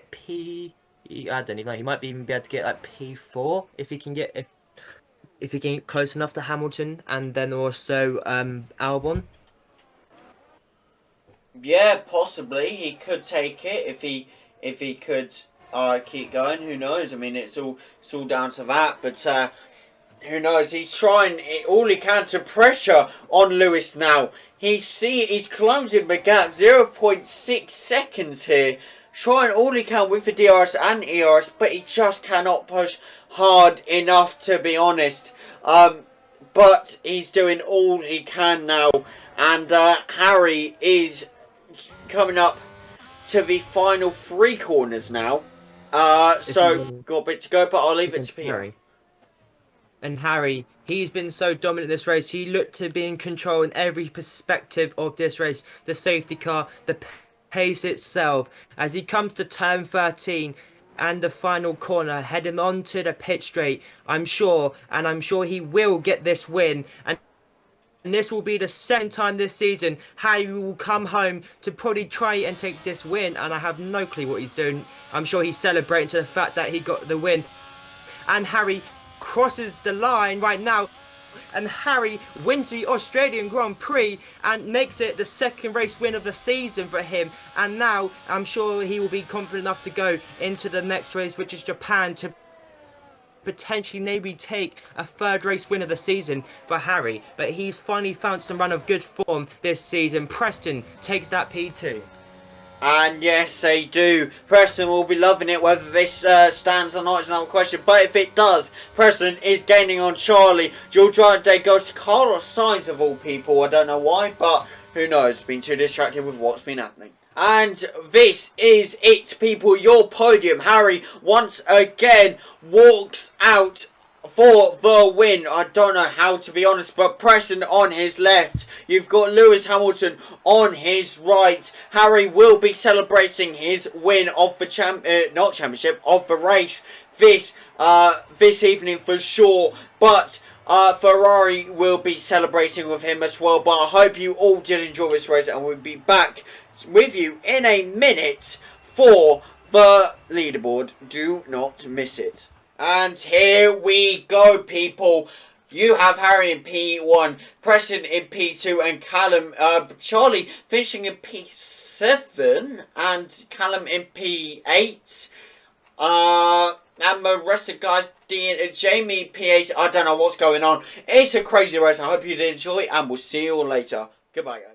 P. I don't even know. He might even be able to get like P4 if he can get if he can get close enough to Hamilton and then also Albon. Yeah, possibly he could take it if he could keep going. Who knows? I mean, it's all down to that. But who knows? He's trying all he can to pressure on Lewis now. He's closing the gap 0.6 seconds here. Trying all he can with the DRS and ERS, but he just cannot push hard enough, to be honest. But he's doing all he can now, and Harry is coming up to the final 3 corners now. So got a bit to go, but I'll leave it to Pierre. Harry. And Harry, he's been so dominant this race. He looked to be in control in every perspective of this race. The safety car, the pace itself. As he comes to turn 13 and the final corner, heading onto the pit straight, I'm sure he will get this win. And this will be the second time this season Harry will come home to probably try and take this win. And I have no clue what he's doing. I'm sure he's celebrating to the fact that he got the win. And Harry crosses the line right now, and Harry wins the Australian Grand Prix and makes it the second race win of the season for him. And now I'm sure he will be confident enough to go into the next race, which is Japan, to potentially maybe take a third race win of the season for Harry. But he's finally found some run of good form this season. Preston takes that P2. And yes, they do. Preston will be loving it. Whether this stands or not is another question. But if it does, Preston is gaining on Charlie. George Day goes to Carlos Sainz of all people. I don't know why, but who knows? Been too distracted with what's been happening. And this is it, people. Your podium. Harry once again walks out for the win. I don't know how, to be honest, but Preston on his left. You've got Lewis Hamilton on his right. Harry will be celebrating his win of the not championship, of the race this evening for sure. But Ferrari will be celebrating with him as well. But I hope you all did enjoy this race, and we'll be back with you in a minute for the leaderboard. Do not miss it. And here we go, people. You have Harry in P1, Preston in P2, and Callum, Charlie finishing in P7, and Callum in P8. And the rest of the guys, Jamie P8. I don't know what's going on. It's a crazy race. I hope you did enjoy, and we'll see you all later. Goodbye, guys.